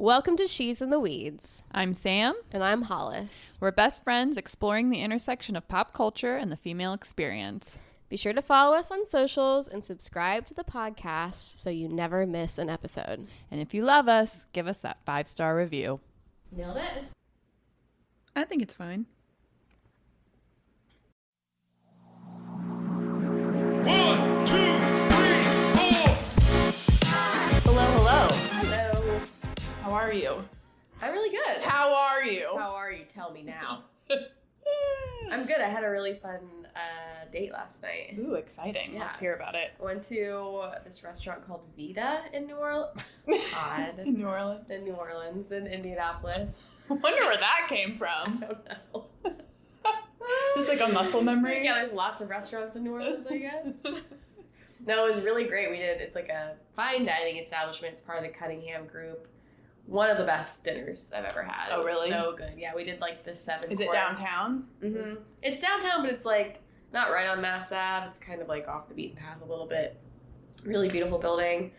Welcome to She's in the Weeds. I'm Sam. And I'm Hollis. We're best friends exploring the intersection of pop culture and the female experience. Be sure to follow us on socials and subscribe to the podcast so you never miss an episode. And if you love us, give us that 5-star review. Nailed it? I think it's fine. 1, 2, 3, 4. Hello. Hello. How are you? I'm really good. How are you? How are you? Tell me now. I'm good. I had a really fun date last night. Ooh, exciting. Yeah. Let's hear about it. I went to this restaurant called Vita in New Orleans. Odd. In New Orleans? In New Orleans, in Indianapolis. I wonder where that came from. I don't know. Just like a muscle memory? Yeah, there's lots of restaurants in New Orleans, I guess. No, it was really great. It's like a fine dining establishment. It's part of the Cunningham group. One of the best dinners I've ever had. Oh, really? So good. Yeah, we did like the 7 Is course. it downtown? Mm-hmm. It's downtown, but it's like not right on Mass Ave. It's kind of like off the beaten path a little bit. Really beautiful building.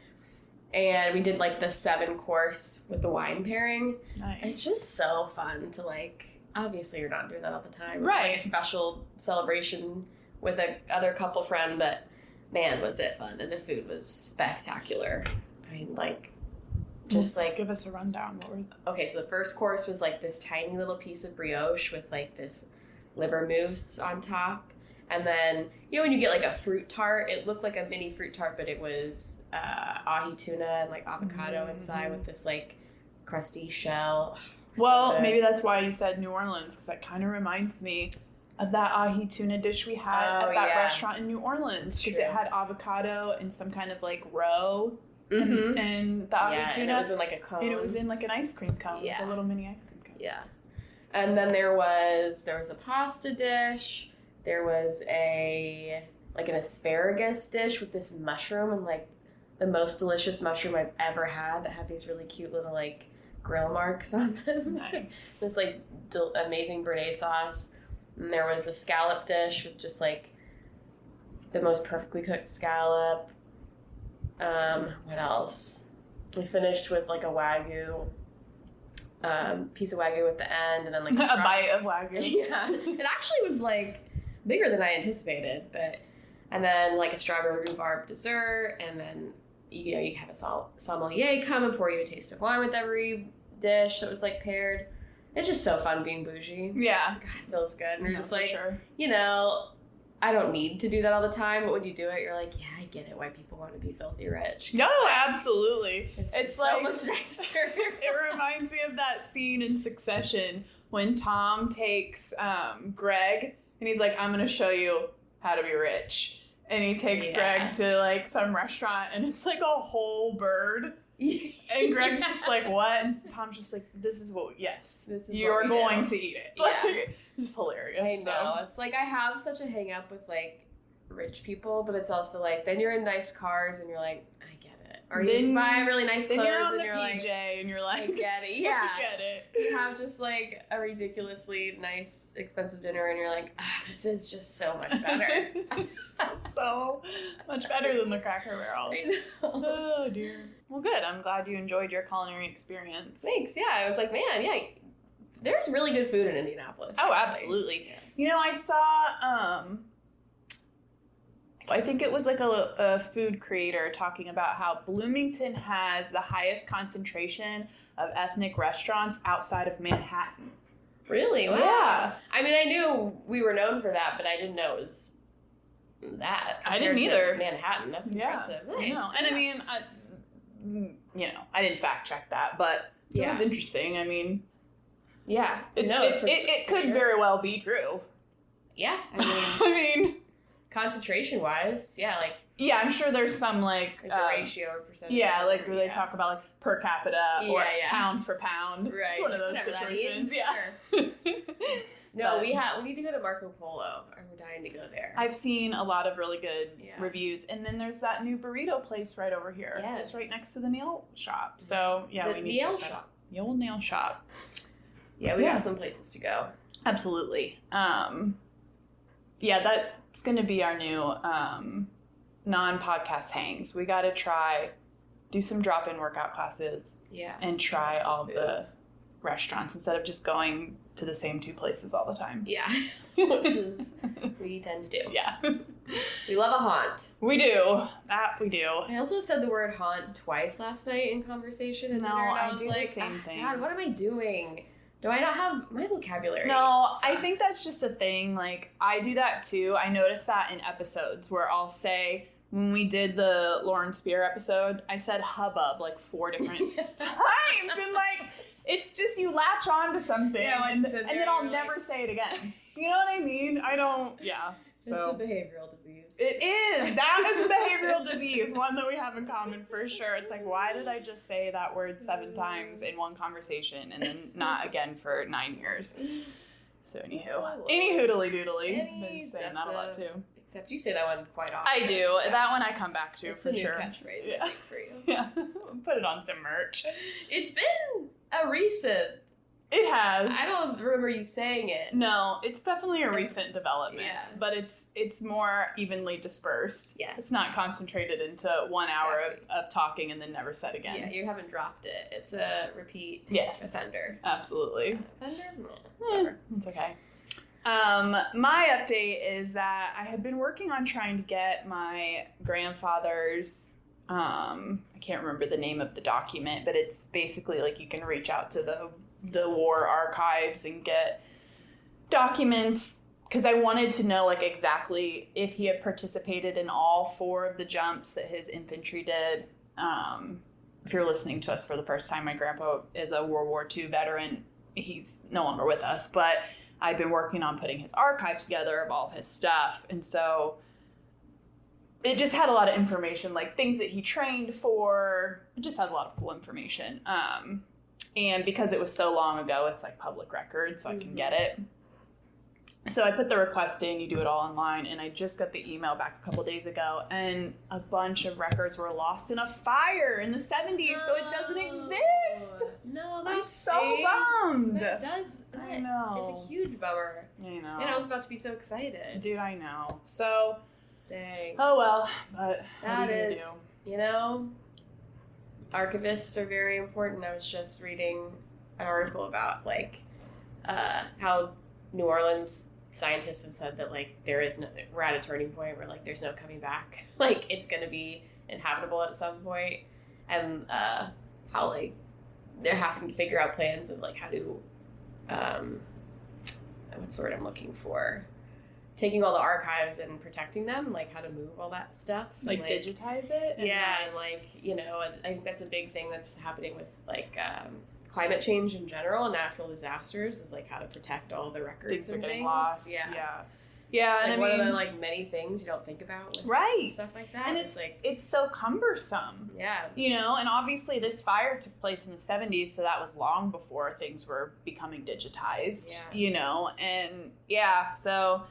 And we did like the 7 course with the wine pairing. Nice. It's just so fun to like, obviously you're not doing that all the time. Right. It's like a special celebration with a other couple friend, but man, was it fun. And the food was spectacular. I mean, like, just like, give us a rundown. What were okay, so the first course was like this tiny little piece of brioche with like this liver mousse on top. And then, you know, when you get like a fruit tart, it looked like a mini fruit tart, but it was ahi tuna and like avocado inside with this like crusty shell. Well, So maybe that's why you said New Orleans, because that kind of reminds me of that ahi tuna dish we had at that restaurant in New Orleans, because it had avocado and some kind of like roe. Mm-hmm. And the ahi tuna. And it was in like a cone. And it was in like an ice cream cone, like a little mini ice cream cone. Yeah. And then there was a pasta dish. There was an asparagus dish with this mushroom, and like the most delicious mushroom I've ever had that had these really cute little like grill marks on them. Nice. This like amazing béarnaise sauce. And there was a scallop dish with just like the most perfectly cooked scallop. What else? We finished with like a wagyu, piece of wagyu at the end, and then like a bite of wagyu. Yeah, it actually was like bigger than I anticipated, and then like a strawberry rhubarb dessert, and then you know you have a sommelier come and pour you a taste of wine with every dish that was like paired. It's just so fun being bougie. Yeah, God, it feels good, and you're just like, sure. You know, I don't need to do that all the time, but when you do it, you're like, yeah, I get it. Why people want to be filthy rich? No, absolutely. It's like so much nicer. It reminds me of that scene in Succession when Tom takes Greg and he's like, I'm going to show you how to be rich. And he takes Greg to like some restaurant and it's like a whole bird. And Greg's just like, what? And Tom's just like, this is you're going to eat it. Like, it's just hilarious. I know. It's like I have such a hang up with like rich people, but it's also like then you're in nice cars and you're like, I get it. Or you buy really nice clothes and you're like, and you're like, I get it. Yeah. I get it. You have just like a ridiculously nice, expensive dinner and you're like, this is just so much better. So much better than the Cracker Barrel. I know. Oh dear. Well, good. I'm glad you enjoyed your culinary experience. Thanks. Yeah, I was like, man, yeah, there's really good food in Indianapolis. Oh, actually. absolutely. Yeah. You know, I saw, I think it was like a food creator talking about how Bloomington has the highest concentration of ethnic restaurants outside of Manhattan. Really? Wow. Yeah. I mean, I knew we were known for that, but I didn't know it was that. I didn't either. Manhattan. That's impressive. Yeah. Nice. No. And I mean, I didn't fact check that, but it was interesting. I mean, yeah, it could very well be true. Yeah, I mean, concentration wise, I'm sure there's some like the ratio or percentage. Yeah, like where they talk about like per capita or pound for pound. Right, it's one of those situations. Yeah. Sure. No, we need to go to Marco Polo. I'm dying to go there. I've seen a lot of really good reviews, and then there's that new burrito place right over here. Yes, it's right next to the nail shop. So we need to check that out. The old nail shop. Yeah, we got some places to go. Absolutely. That's going to be our new non-podcast hangs. We got to try do some drop-in workout classes Yeah. and try Some all food. the restaurants instead of just going to the same 2 places all the time. Yeah. Which is we tend to do. Yeah. We love a haunt. We do. That we do. I also said the word haunt twice last night in conversation at No, dinner, and I I was do the like, same thing. God, what am I doing? Do I not have my vocabulary? No, I sucks. think that's just a thing. Like, I do that too. I noticed that in episodes where I'll say, when we did the Lauren Spear episode, I said hubbub like 4 different times. And like, it's just you latch on to something and then I'll never say it again. You know what I mean? I don't, yeah. So it's a behavioral disease. it is. That is a behavioral disease, one that we have in common for sure. It's like, why did I just say that word 7 times in one conversation and then not again for 9 years? So any hoodly doodly. Been saying that a lot too. Except you say that one quite often. I do. Yeah. That one I come back to It's for a new sure. catchphrase, Yeah. I think, for you. Yeah. Put it on some merch. It's been a recent. It has. I don't remember you saying it. No, it's definitely a recent development. Yeah. But it's more evenly dispersed. Yes. It's not concentrated into 1 hour of talking and then never said again. Yeah, you haven't dropped it. It's a repeat Yes. offender. Absolutely. Offender? No, Eh, whatever. it's okay. My update is that I had been working on trying to get my grandfather's, I can't remember the name of the document, but it's basically like you can reach out to the war archives and get documents, because I wanted to know like exactly if he had participated in all 4 of the jumps that his infantry did. If you're listening to us for the first time, my grandpa is a World War II veteran. He's no longer with us, but I've been working on putting his archives together of all of his stuff. And so it just had a lot of information, like things that he trained for. It just has a lot of cool information. And because it was so long ago, it's like public record, so I can get it. So I put the request in, you do it all online, and I just got the email back a couple days ago, and a bunch of records were lost in a fire in the 70s, so it doesn't exist. No, I'm that's so bummed. That does. I know. It's a huge bummer. I know. And I was about to be so excited. Dude, I know. So, Dang. oh well, but That what are you is, gonna you know, archivists are very important. I was just reading an article about, like, how New Orleans scientists have said that, like, we're at a turning point where, like, there's no coming back. Like, it's going to be inhabitable at some point. And how, like, they're having to figure out plans of, like, how to, what's the word I'm looking for? Taking all the archives and protecting them, like, how to move all that stuff. do? Like, digitize it? And Yeah, and, like, you know, and I think that's a big thing that's happening with, like, climate change in general and natural disasters is, like, how to protect all the records things are and getting things. lost. Yeah. Yeah, It's, and like, I one mean, of the, like, many things you don't think about with right. stuff like that. And it's like, it's so cumbersome. yeah. You know, and obviously this fire took place in the 70s, so that was long before things were becoming digitized, Yeah. you know, and yeah, so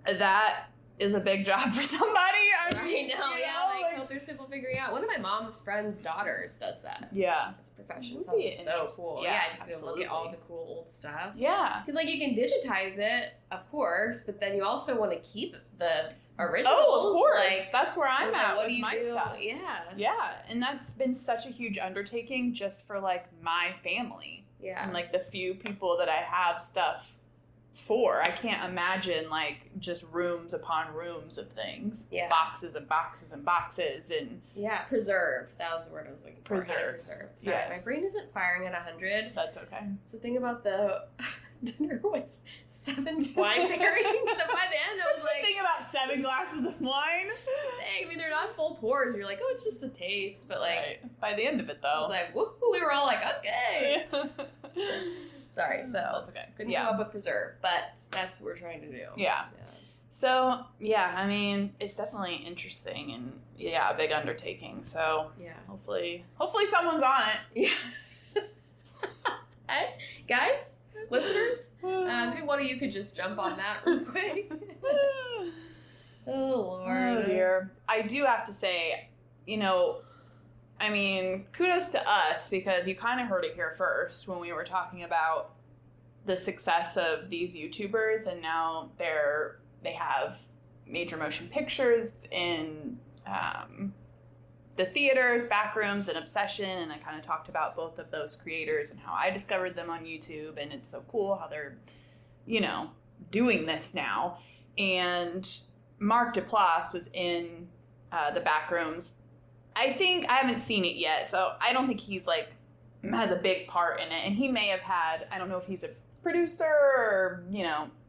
that is a big job for somebody. I know, you yeah, like- like, there's people figuring out. One of my mom's friend's daughters does that. Yeah. It's a profession. Would Sounds be so interesting. cool. Yeah, Just to look at all the cool old stuff. Yeah. Because, like, you can digitize it, of course, but then you also want to keep the originals. Oh, of course. Like, That's where I'm like, at what with do you my do? stuff. Yeah. Yeah, and that's been such a huge undertaking just for, like, my family. Yeah. And, like, the few people that I have stuff for. I can't imagine, like, just rooms upon rooms of things. Yeah. Boxes and boxes and boxes and... Yeah, preserve. That was the word I was looking for. Preserve. Preserve. Sorry, Yes. my brain isn't firing at 100. That's okay. It's the thing about the dinner with 7 wine pairings. So by the end, I was What's like, the thing about 7 glasses of wine? dang, I mean, they're not full pours. You're like, oh, it's just a taste. But, like, Right. By the end of it, I though. was like, woo, we were all like, okay. Sorry, so That's okay. couldn't Yeah. come up with preserve, but that's what we're trying to do. Yeah. So, yeah, I mean, it's definitely interesting and, yeah, a big undertaking. So, Yeah. hopefully someone's on it. Yeah. Hey, guys, listeners, maybe one of you could just jump on that real quick. Oh, Lord. Oh, dear. I do have to say, you know, I mean, kudos to us because you kind of heard it here first when we were talking about the success of these YouTubers, and now they have major motion pictures in the theaters, Backrooms, and Obsession, and I kind of talked about both of those creators and how I discovered them on YouTube, and it's so cool how they're, doing this now. And Mark Duplass was in the Backrooms. I haven't seen it yet, so I don't think he's has a big part in it, and he may have had, I don't know if he's a producer or,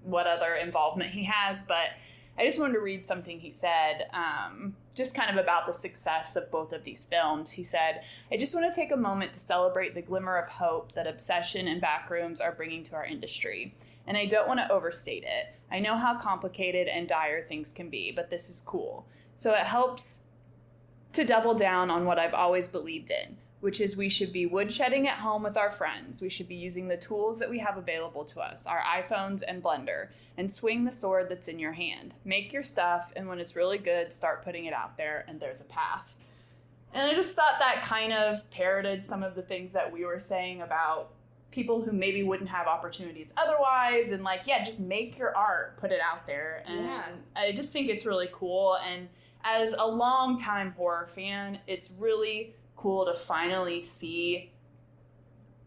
what other involvement he has, but I just wanted to read something he said, just kind of about the success of both of these films. He said, "I just want to take a moment to celebrate the glimmer of hope that Obsession and Backrooms are bringing to our industry. And I don't want to overstate it. I know how complicated and dire things can be, but this is cool. So it helps to double down on what I've always believed in, which is we should be woodshedding at home with our friends. We should be using the tools that we have available to us, our iPhones and Blender, and swing the sword that's in your hand. Make your stuff, and when it's really good, start putting it out there, and there's a path." And I just thought that kind of parroted some of the things that we were saying about people who maybe wouldn't have opportunities otherwise, and just make your art, put it out there. And I just think it's really cool. And as a longtime horror fan, it's really cool to finally see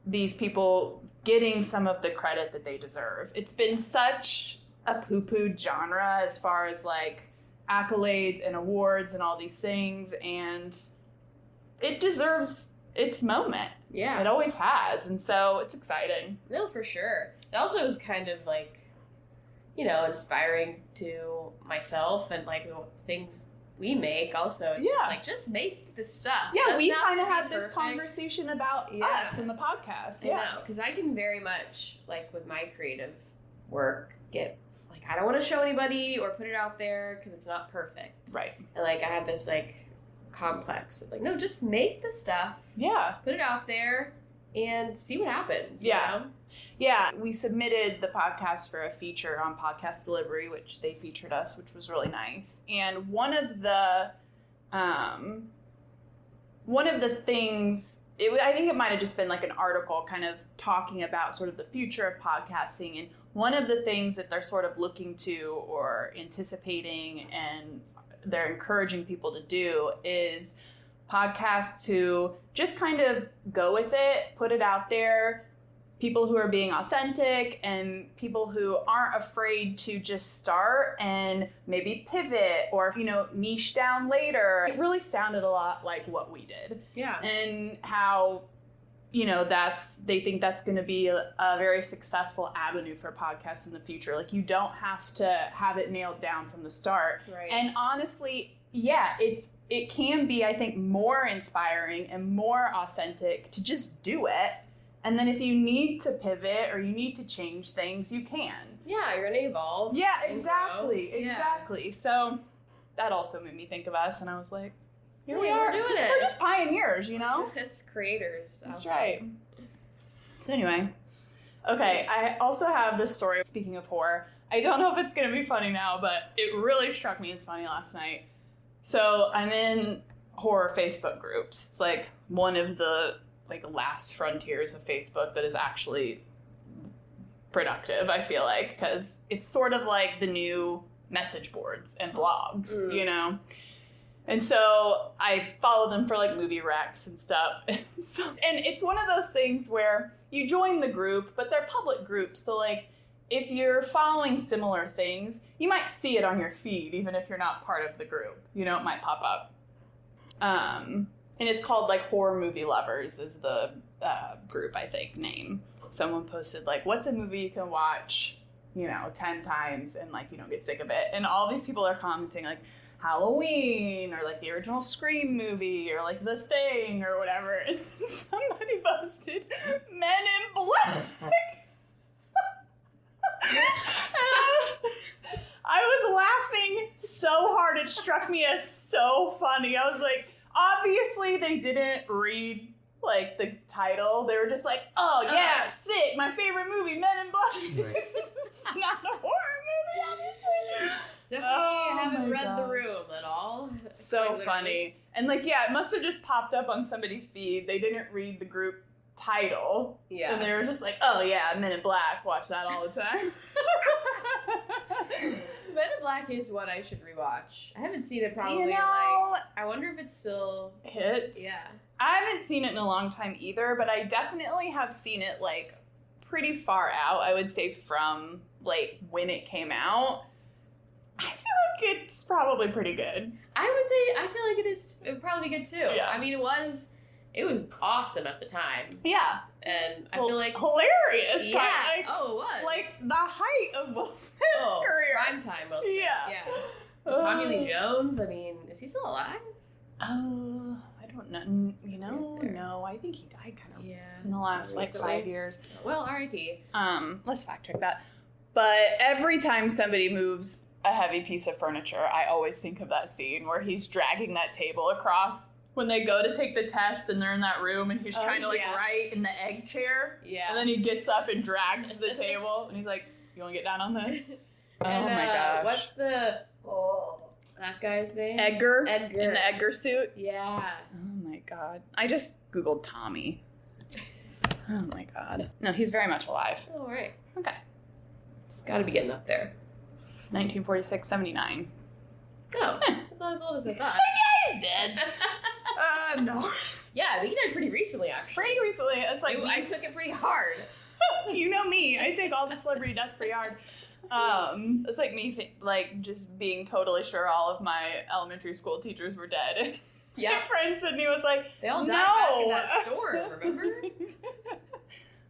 these people getting some of the credit that they deserve. It's been such a poo-pooed genre as far as accolades and awards and all these things, and it deserves its moment. Yeah. It always has, and so it's exciting. No, for sure. It also is kind of inspiring to myself and the things we make also. It's just make the stuff. Yeah, we kind of had this conversation about us in the podcast. I know, because I can very much, with my creative work, get, I don't want to show anybody or put it out there because it's not perfect. Right. And, I have this, complex of, no, just make the stuff. Yeah. Put it out there and see what happens. Yeah. You know? Yeah, we submitted the podcast for a feature on Podcast Delivery, which they featured us, which was really nice. And one of the things, I think it might have just been an article kind of talking about sort of the future of podcasting. And one of the things that they're sort of looking to or anticipating and they're encouraging people to do is podcasts to just kind of go with it, put it out there. People who are being authentic and people who aren't afraid to just start and maybe pivot or, niche down later. It really sounded a lot like what we did. Yeah. And how, they think that's going to be a very successful avenue for podcasts in the future. You don't have to have it nailed down from the start. Right. And honestly, it can be, I think, more inspiring and more authentic to just do it. And then if you need to pivot or you need to change things, you can. Yeah, you're going to evolve. Yeah, exactly. So that also made me think of us, and I was like, here we are. We're doing it. We're just pioneers, We're just creators. That's right. So anyway, okay, I also have this story, speaking of horror. I don't know if it's going to be funny now, but it really struck me as funny last night. So I'm in horror Facebook groups. It's one of the last frontiers of Facebook that is actually productive, I feel because it's sort of the new message boards and blogs, And so I follow them for movie recs and stuff. And it's one of those things where you join the group, but they're public groups. So if you're following similar things, you might see it on your feed, even if you're not part of the group. It might pop up. And it's called Horror Movie Lovers is the group, I think, name. Someone posted what's a movie you can watch, 10 times and you don't get sick of it. And all these people are commenting Halloween or the original Scream movie or The Thing or whatever. And somebody posted Men in Black. I was laughing so hard. It struck me as so funny. I was obviously they didn't read the title. They were just oh yeah, sick, my favorite movie, Men in Black. Right. This is not a horror movie, obviously. Definitely haven't read The Room at all. So funny. And it must have just popped up on somebody's feed. They didn't read the group title. Yeah. And they were just oh yeah, Men in Black, watch that all the time. Men in Black is one I should rewatch. I haven't seen it probably I wonder if it's still hits. Yeah. I haven't seen it in a long time either, but I definitely have seen it like pretty far out. I would say from like when it came out. I feel like it's probably pretty good. I would say I feel like it would probably be good too. Yeah. I mean it was awesome at the time. Yeah. And I feel like hilarious. Yeah. It was. Like the height of Will Smith's career. Prime time Will Smith. Yeah. Tommy Lee Jones, I mean, is he still alive? Oh, I don't know. You know, no, I think he died kind of in the last like 5 years. Well, R.I.P. Let's fact check that. But every time somebody moves a heavy piece of furniture, I always think of that scene where he's dragging that table across when they go to take the test and they're in that room and he's trying to like write in the egg chair. Yeah. And then he gets up and drags the table and he's like, "You want to get down on this?" And, oh my gosh. What's that guy's name? Edgar. In the Edgar suit. Yeah. Oh my god. I just Googled Tommy. Oh my god. No, he's very much alive. All right. Okay. It's got to be getting up there. 1946, 79. Oh, that's not as old as I thought. Yeah, he's dead. No. Yeah, I think he died pretty recently, actually. Pretty recently. It's like I took it pretty hard. You know me. I take all the celebrity deaths pretty hard. It's like me, just being totally sure all of my elementary school teachers were dead. Yeah. My friend Sydney was like, they all died back in that storm, remember?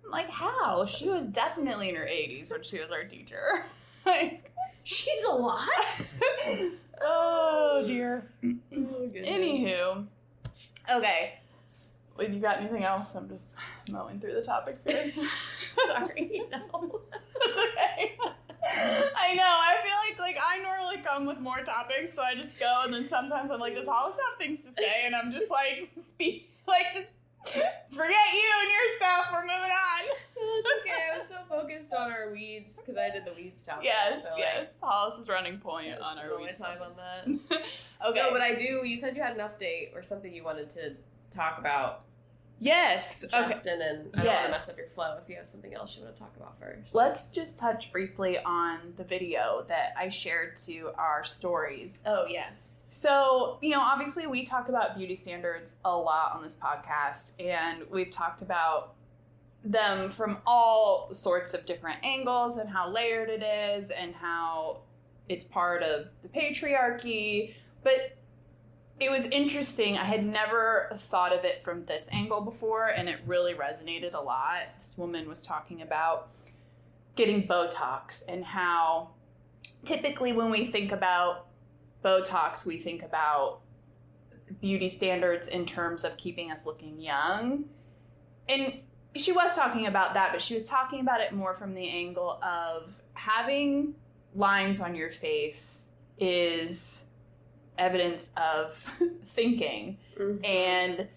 I'm like, how? She was definitely in her 80s when she was our teacher. Like, she's alive? Oh, dear. Oh, goodness. Anywho. Okay. Well, you got anything else? I'm just mowing through the topics here. Sorry, no. That's okay. I know. I feel like I normally come with more topics, so I just go, and then sometimes I'm like, does Hollis have things to say? And I'm just like, just forget you and your stuff. We're moving on. That's okay. I was so focused on our weeds because I did the weeds topic. Yes, so yes. Hollis is running point on our weeds. Time on that. Okay. No, but I do. You said you had an update or something you wanted to talk about. Yes. Justin, and I don't want to mess up your flow if you have something else you want to talk about first. Let's just touch briefly on the video that I shared to our stories. Oh, yes. So, obviously we talk about beauty standards a lot on this podcast, and we've talked about them from all sorts of different angles and how layered it is and how it's part of the patriarchy. But it was interesting. I had never thought of it from this angle before, and it really resonated a lot. This woman was talking about getting Botox and how typically when we think about Botox, we think about beauty standards in terms of keeping us looking young. And she was talking about that, but she was talking about it more from the angle of having lines on your face is evidence of thinking and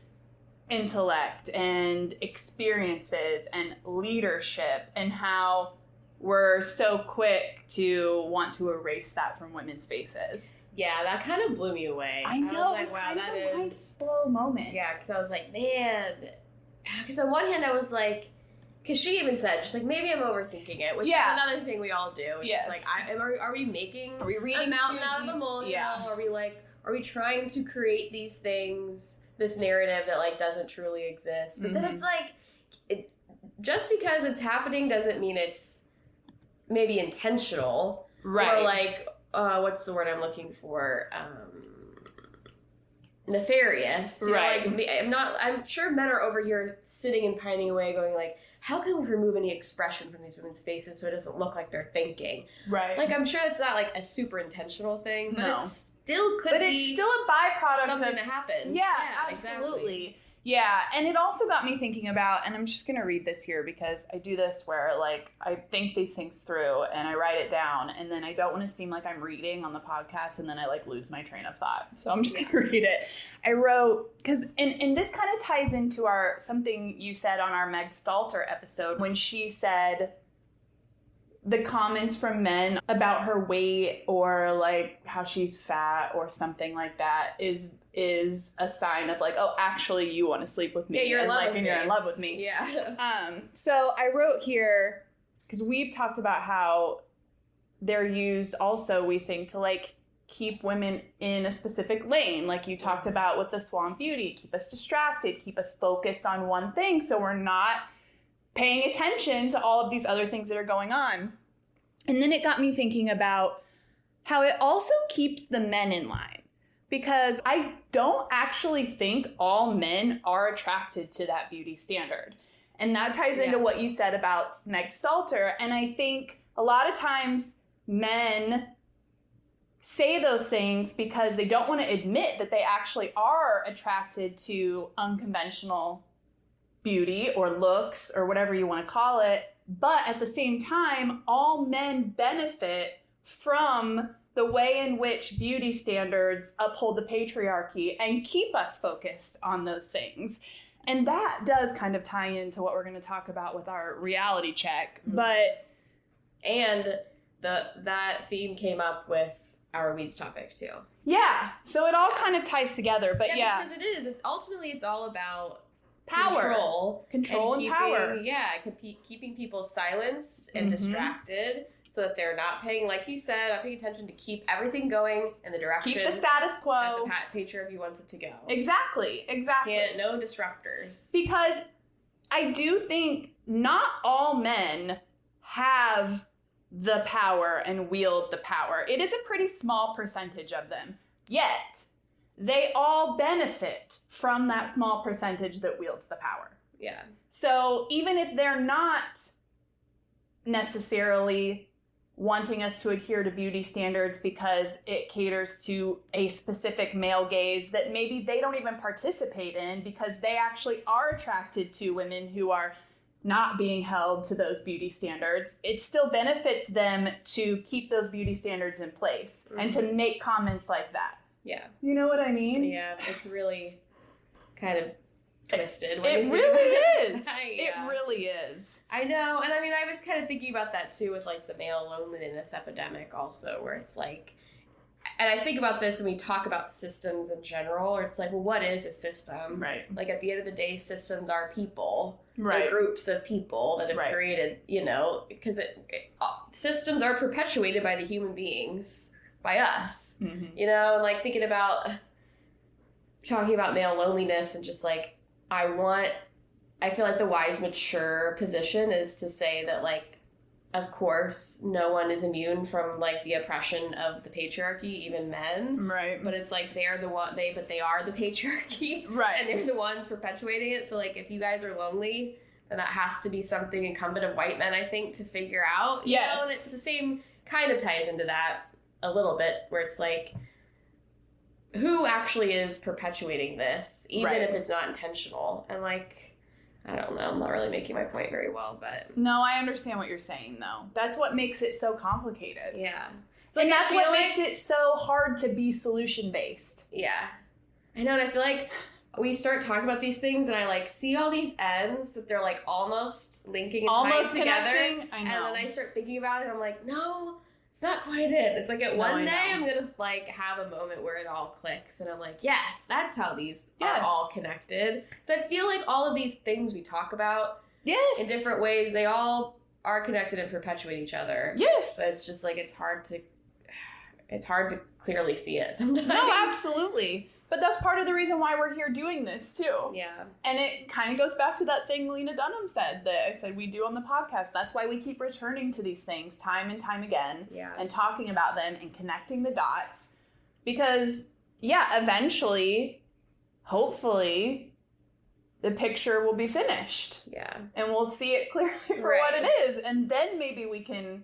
intellect and experiences and leadership, and how we're so quick to want to erase that from women's faces. Yeah, that kind of blew me away. I know, I was like, wow, that is a nice slow moment. Yeah, because I was like, man. Because on one hand, I was like, because she even said, just like, maybe I'm overthinking it, which is another thing we all do. It's just like, are we reading a mountain out of a molehill? Yeah. Are we trying to create these things, this narrative that like doesn't truly exist? But then it's like, just because it's happening doesn't mean it's maybe intentional. Right. Or like, what's the word I'm looking for? Nefarious. Right. Like, I'm sure men are over here sitting and pining away going like, how can we remove any expression from these women's faces so it doesn't look like they're thinking? Right. Like, I'm sure it's not like a super intentional thing, but it still could be. But it's still a byproduct something that happens. Yeah, absolutely. Exactly. Yeah, and it also got me thinking about, and I'm just going to read this here because I do this where, like, I think these things through and I write it down, and then I don't want to seem like I'm reading on the podcast, and then I, like, lose my train of thought. So I'm just going to read it. I wrote, because, and this kind of ties into something you said on our Meg Stalter episode, when she said the comments from men about her weight or, like, how she's fat or something like that is a sign of like, oh, actually you want to sleep with me. Yeah, you're in love with me. You're in love with me. Yeah. So I wrote here, because we've talked about how they're used also, we think, to like keep women in a specific lane, like you talked about with the Swamp Beauty, keep us distracted, keep us focused on one thing so we're not paying attention to all of these other things that are going on. And then it got me thinking about how it also keeps the men in line, because I don't actually think all men are attracted to that beauty standard. And that ties into what you said about Meg Stalter. And I think a lot of times men say those things because they don't want to admit that they actually are attracted to unconventional beauty or looks or whatever you want to call it. But at the same time, all men benefit from the way in which beauty standards uphold the patriarchy and keep us focused on those things. And that does kind of tie into what we're going to talk about with our reality check. And that theme came up with our weeds topic too. Yeah. So it all kind of ties together. But because it is. It's ultimately, it's all about power. Control and power. Yeah. Keeping people silenced and distracted so that they're not paying, like you said, not paying attention to keep everything going in the direction. Keep the status quo. That the patriarchy wants it to go. Exactly. No disruptors. Because I do think not all men have the power and wield the power. It is a pretty small percentage of them. Yet, they all benefit from that small percentage that wields the power. Yeah. So even if they're not necessarily wanting us to adhere to beauty standards because it caters to a specific male gaze that maybe they don't even participate in because they actually are attracted to women who are not being held to those beauty standards, it still benefits them to keep those beauty standards in place and to make comments like that. Yeah. You know what I mean? Yeah, it's really kind of twisted. It really is. It really is. I know. And I mean, I was kind of thinking about that too with like the male loneliness epidemic also, where it's like, and I think about this when we talk about systems in general, or it's like, well, what is a system? Right. Like at the end of the day, systems are people. Right. They're groups of people that have created, because systems are perpetuated by the human beings, by us, and like thinking about talking about male loneliness and just like, I feel like the wise, mature position is to say that like, of course, no one is immune from like the oppression of the patriarchy, even men. Right. But it's like they are the patriarchy. Right. And they're the ones perpetuating it. So like if you guys are lonely, then that has to be something incumbent of white men, I think, to figure out. Yes. And it's the same kind of ties into that a little bit, where it's like, who actually is perpetuating this, even if it's not intentional? And like, I don't know. I'm not really making my point very well, but... No, I understand what you're saying, though. That's what makes it so complicated. Yeah. And that's what makes it so hard to be solution-based. Yeah. I know, and I feel like we start talking about these things, and I, like, see all these ends that they're, like, almost linking and tying together. I know. And then I start thinking about it, and I'm like, no, it's not quite it. It's like one day I'm going to, like, have a moment where it all clicks, and I'm like, yes, that's how these are all connected. So I feel like all of these things we talk about in different ways, they all are connected and perpetuate each other. Yes. But it's just, like, it's hard to clearly see it sometimes. No, absolutely. But that's part of the reason why we're here doing this, too. Yeah. And it kind of goes back to that thing Lena Dunham said that I said we do on the podcast. That's why we keep returning to these things time and time again and talking about them and connecting the dots. Because, eventually, hopefully, the picture will be finished. Yeah. And we'll see it clearly for what it is. And then maybe we can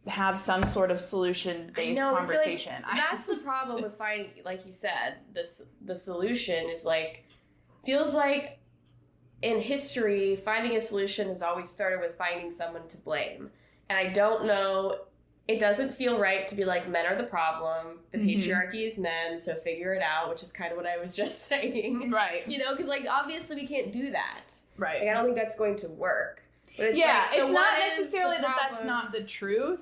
have some sort of solution-based conversation. Like that's the problem with finding, like you said, the solution is like, feels like in history, finding a solution has always started with finding someone to blame. And I don't know, it doesn't feel right to be like, men are the problem, the patriarchy is men, so figure it out, which is kind of what I was just saying. Right. Because like, obviously we can't do that. Right. Like, I don't think that's going to work. But it's like, so it's not necessarily that that's not the truth.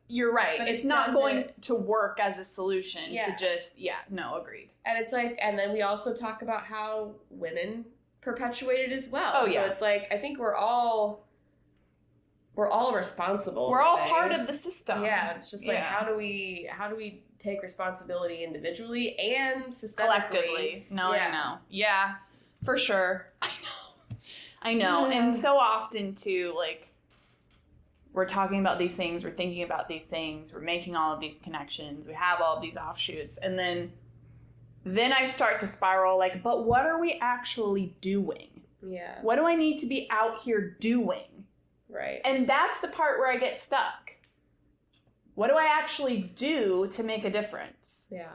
You're right. But it's not going to work as a solution to just, agreed. And it's like, and then we also talk about how women perpetuate it as well. Oh, so it's like, I think we're all we're all responsible. We're all part of the system. Yeah, it's just like how do we take responsibility individually and systemically? Collectively. No, I know. Yeah, for sure. I know. And so often too, like, we're talking about these things, we're thinking about these things, we're making all of these connections, we have all of these offshoots, and then I start to spiral, like, but what are we actually doing? Yeah. What do I need to be out here doing? Right. And that's the part where I get stuck. What do I actually do to make a difference? Yeah.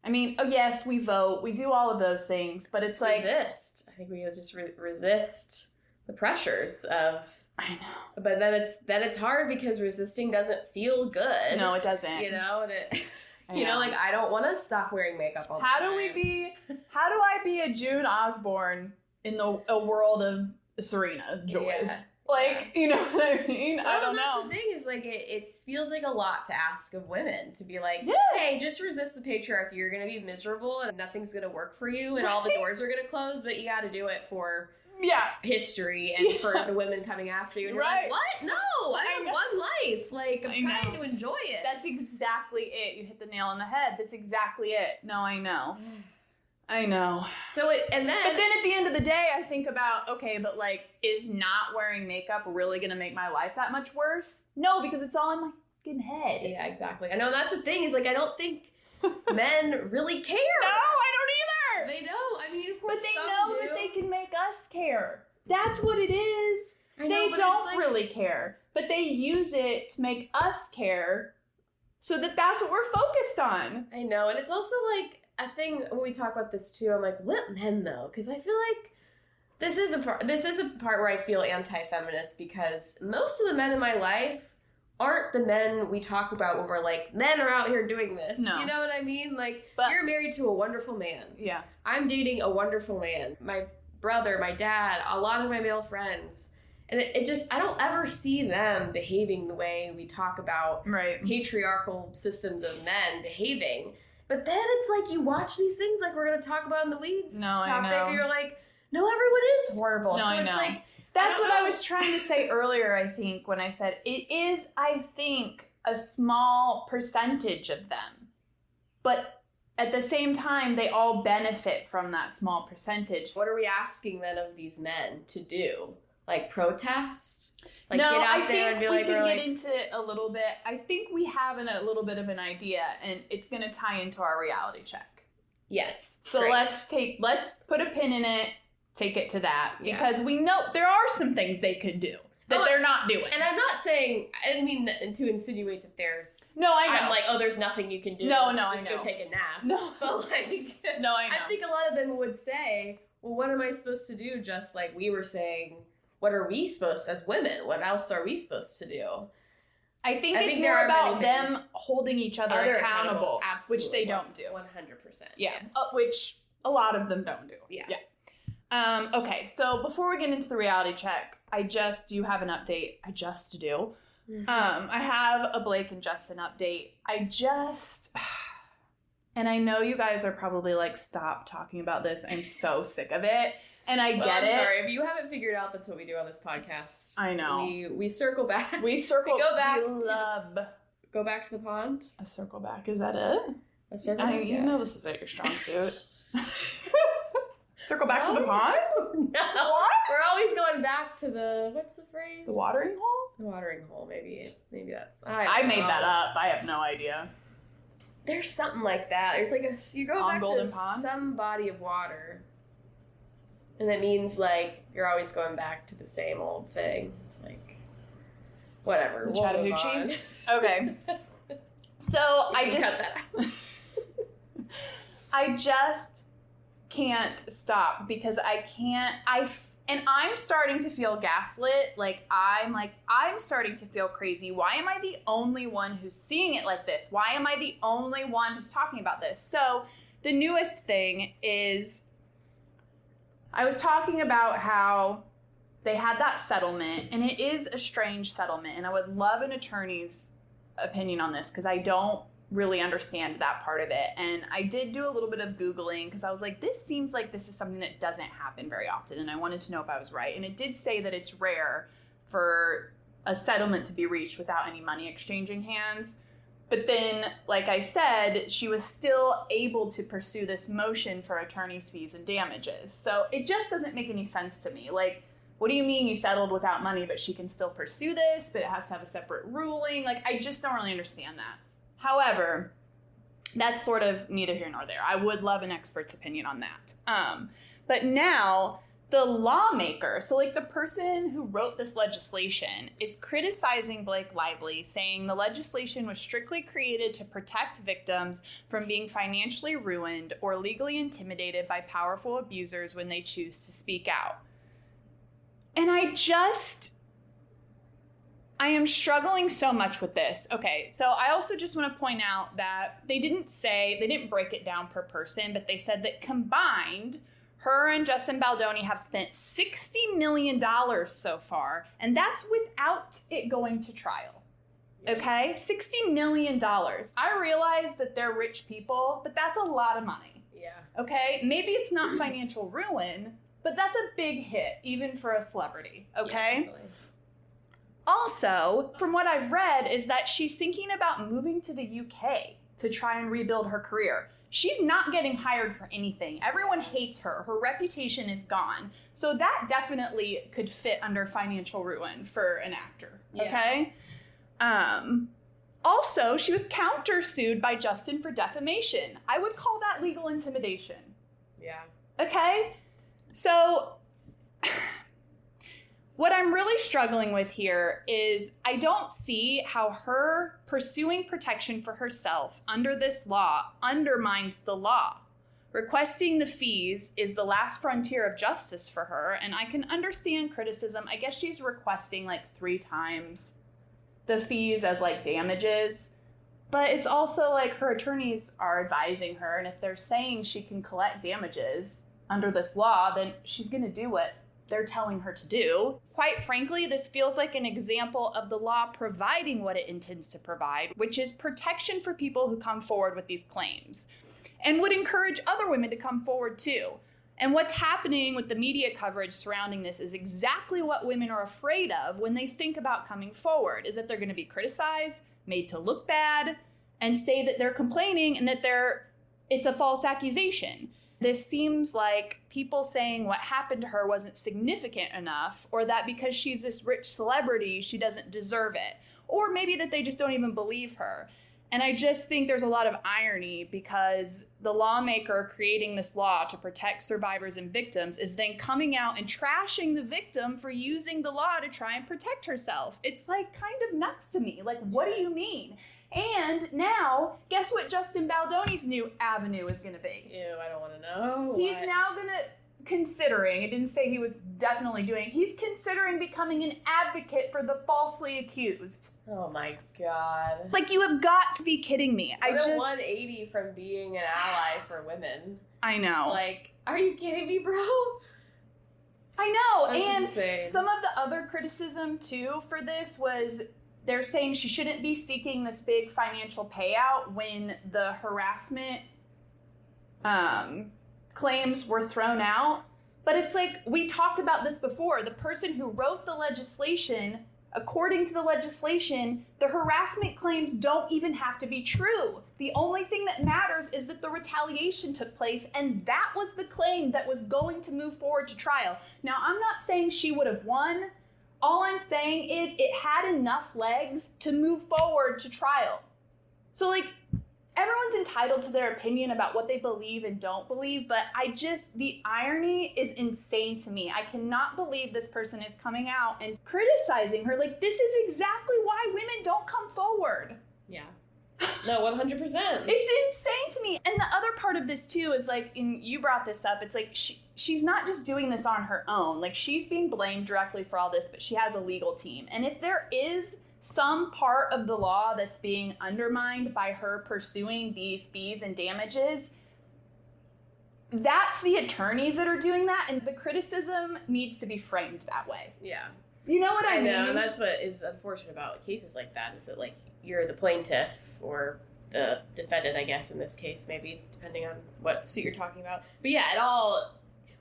I mean, oh yes, we vote, we do all of those things, but it's like... Resist. I think we just resist the pressures of... I know. But then it's hard because resisting doesn't feel good. No, it doesn't. You know, and it... You know, like, I don't want to stop wearing makeup all the time. How do I be a June Osborne in a world of Serena Joys? Yeah. Like, you know what I mean? Well, I don't know. That's the thing is, like, it feels like a lot to ask of women to be like, yes. Hey, just resist the patriarchy. You're going to be miserable and nothing's going to work for you and all the doors are going to close, but you got to do it for history and for the women coming after you. And you're like, what? No, I have one life. Like, I'm trying to enjoy it. That's exactly it. You hit the nail on the head. That's exactly it. No, I know. I know. So but then at the end of the day, I think about, okay, but like, is not wearing makeup really going to make my life that much worse? No, because it's all in my fucking head. Yeah, exactly. I know that's the thing is, like, I don't think men really care. No, I don't either. They don't. I mean, of course, but they know that they can make us care. That's what it is. I know, they don't really care, but they use it to make us care, so that's what we're focused on. I know, and it's also like a thing when we talk about this too. I'm like, what men though? Because I feel like this is a part where I feel anti-feminist because most of the men in my life aren't the men we talk about when we're like, men are out here doing this. No. You know what I mean? Like, but you're married to a wonderful man. Yeah. I'm dating a wonderful man. My brother, my dad, a lot of my male friends. And it just, I don't ever see them behaving the way we talk about patriarchal systems of men behaving. But then it's like you watch these things like we're going to talk about in the weeds topic, I know. and you're like, no, everyone is horrible. No, so I it's know. like, that's what I was trying to say earlier, I think, when I said it is, I think, a small percentage of them. But at the same time, they all benefit from that small percentage. What are we asking then of these men to do? Like protest? Like no, get out I there and be think we like, can get into it a little bit. I think we have a little bit of an idea, and it's going to tie into our reality check. Yes. So great. let's put a pin in it, take it to that, because we know there are some things they could do that they're not doing. And I'm not saying, I didn't mean to insinuate that there's... No, I know. I'm like, oh, there's nothing you can do. No, just go take a nap. No. But like... No, I know. I think a lot of them would say, well, what am I supposed to do? Just like we were saying, what are we supposed, as women, what else are we supposed to do? I think it's more about them holding each other accountable, which they don't do. 100%. Yeah, yes. Which a lot of them don't do. Yeah. Okay, so before we get into the reality check, do you have an update? I just do. Mm-hmm. I have a Blake and Justin update. And I know you guys are probably like, stop talking about this. I'm so sick of it. And I get it. Sorry, if you haven't figured out that's what we do on this podcast. I know. We circle back. We go back. Go back to the pond. A circle back. Is that it? A circle back. You know this isn't your strong suit. Circle back to the pond? No. What? We're always going back to what's the phrase? The watering hole? The watering hole, maybe that's... I made that up. I have no idea. There's something like that. There's like you go back Golden to Pond? some body of water. And that means like you're always going back to the same old thing. It's like, whatever. We'll Chattahoochee? Okay. So cut that out. I just can't stop because I'm starting to feel gaslit. I'm starting to feel crazy. Why am I the only one who's seeing it like this? Why am I the only one who's talking about this? So the newest thing is, I was talking about how they had that settlement, and it is a strange settlement, and I would love an attorney's opinion on this because I don't really understand that part of it. And I did do a little bit of Googling because I was like, this seems like this is something that doesn't happen very often, and I wanted to know if I was right. And it did say that it's rare for a settlement to be reached without any money exchanging hands. But then, like I said, she was still able to pursue this motion for attorney's fees and damages. So it just doesn't make any sense to me. Like, what do you mean you settled without money, but she can still pursue this, but it has to have a separate ruling? Like, I just don't really understand that. However, that's sort of neither here nor there. I would love an expert's opinion on that. But now, the lawmaker, so like the person who wrote this legislation, is criticizing Blake Lively, saying the legislation was strictly created to protect victims from being financially ruined or legally intimidated by powerful abusers when they choose to speak out. And I am struggling so much with this. Okay, so I also just want to point out that they didn't break it down per person, but they said that combined, her and Justin Baldoni have spent $60 million so far, and that's without it going to trial. Yes. Okay? $60 million. I realize that they're rich people, but that's a lot of money. Yeah. Okay? Maybe it's not financial ruin, but that's a big hit, even for a celebrity. Okay? Yeah, Also, from what I've read, is that she's thinking about moving to the UK to try and rebuild her career. She's not getting hired for anything. Everyone hates her. Her reputation is gone. So that definitely could fit under financial ruin for an actor. Okay? Also, she was countersued by Justin for defamation. I would call that legal intimidation. Yeah. Okay? So what I'm really struggling with here is I don't see how her pursuing protection for herself under this law undermines the law. Requesting the fees is the last frontier of justice for her, and I can understand criticism. I guess she's requesting like 3 times the fees as like damages, but it's also like her attorneys are advising her, and if they're saying she can collect damages under this law, then she's gonna do what they're telling her to do. Quite frankly, this feels like an example of the law providing what it intends to provide, which is protection for people who come forward with these claims, and would encourage other women to come forward too. And what's happening with the media coverage surrounding this is exactly what women are afraid of when they think about coming forward, is that they're going to be criticized, made to look bad, and say that they're complaining and that it's a false accusation. This seems like people saying what happened to her wasn't significant enough, or that because she's this rich celebrity, she doesn't deserve it. Or maybe that they just don't even believe her. And I just think there's a lot of irony because the lawmaker creating this law to protect survivors and victims is then coming out and trashing the victim for using the law to try and protect herself. It's like kind of nuts to me. Like, what do you mean? And now, guess what Justin Baldoni's new avenue is going to be? Ew, I don't want to know. He's now going to, considering, it didn't say he was definitely doing, he's considering becoming an advocate for the falsely accused. Oh my God. Like, you have got to be kidding me. What a 180 from being an ally for women. I know. Like, are you kidding me, bro? I know. That's and insane. Some of the other criticism, too, for this was they're saying she shouldn't be seeking this big financial payout when the harassment claims were thrown out. But it's like, we talked about this before. The person who wrote the legislation, according to the legislation, the harassment claims don't even have to be true. The only thing that matters is that the retaliation took place, and that was the claim that was going to move forward to trial. Now, I'm not saying she would have won. All I'm saying is it had enough legs to move forward to trial. So, like, everyone's entitled to their opinion about what they believe and don't believe, but the irony is insane to me. I cannot believe this person is coming out and criticizing her. Like, this is exactly why women don't come forward. Yeah. No, 100%. It's insane to me. And the other part of this, too, is like, and you brought this up, it's like she's not just doing this on her own. Like, she's being blamed directly for all this, but she has a legal team. And if there is some part of the law that's being undermined by her pursuing these fees and damages, that's the attorneys that are doing that, and the criticism needs to be framed that way. Yeah. You know what I mean? know, and that's what is unfortunate about cases like that, is that, like, you're the plaintiff or the defendant, I guess, in this case, maybe, depending on what suit you're talking about. But yeah,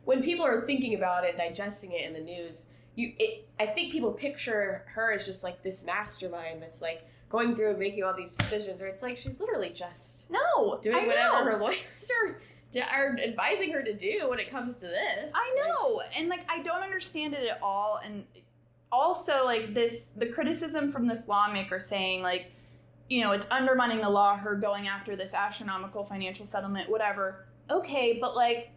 when people are thinking about it, digesting it in the news, I think people picture her as just like this mastermind that's like going through and making all these decisions, or it's like she's literally just doing whatever her lawyers are advising her to do when it comes to this. I know, and like I don't understand it at all, and also like the criticism from this lawmaker saying like, you know, it's undermining the law, her going after this astronomical financial settlement, whatever. Okay, but like,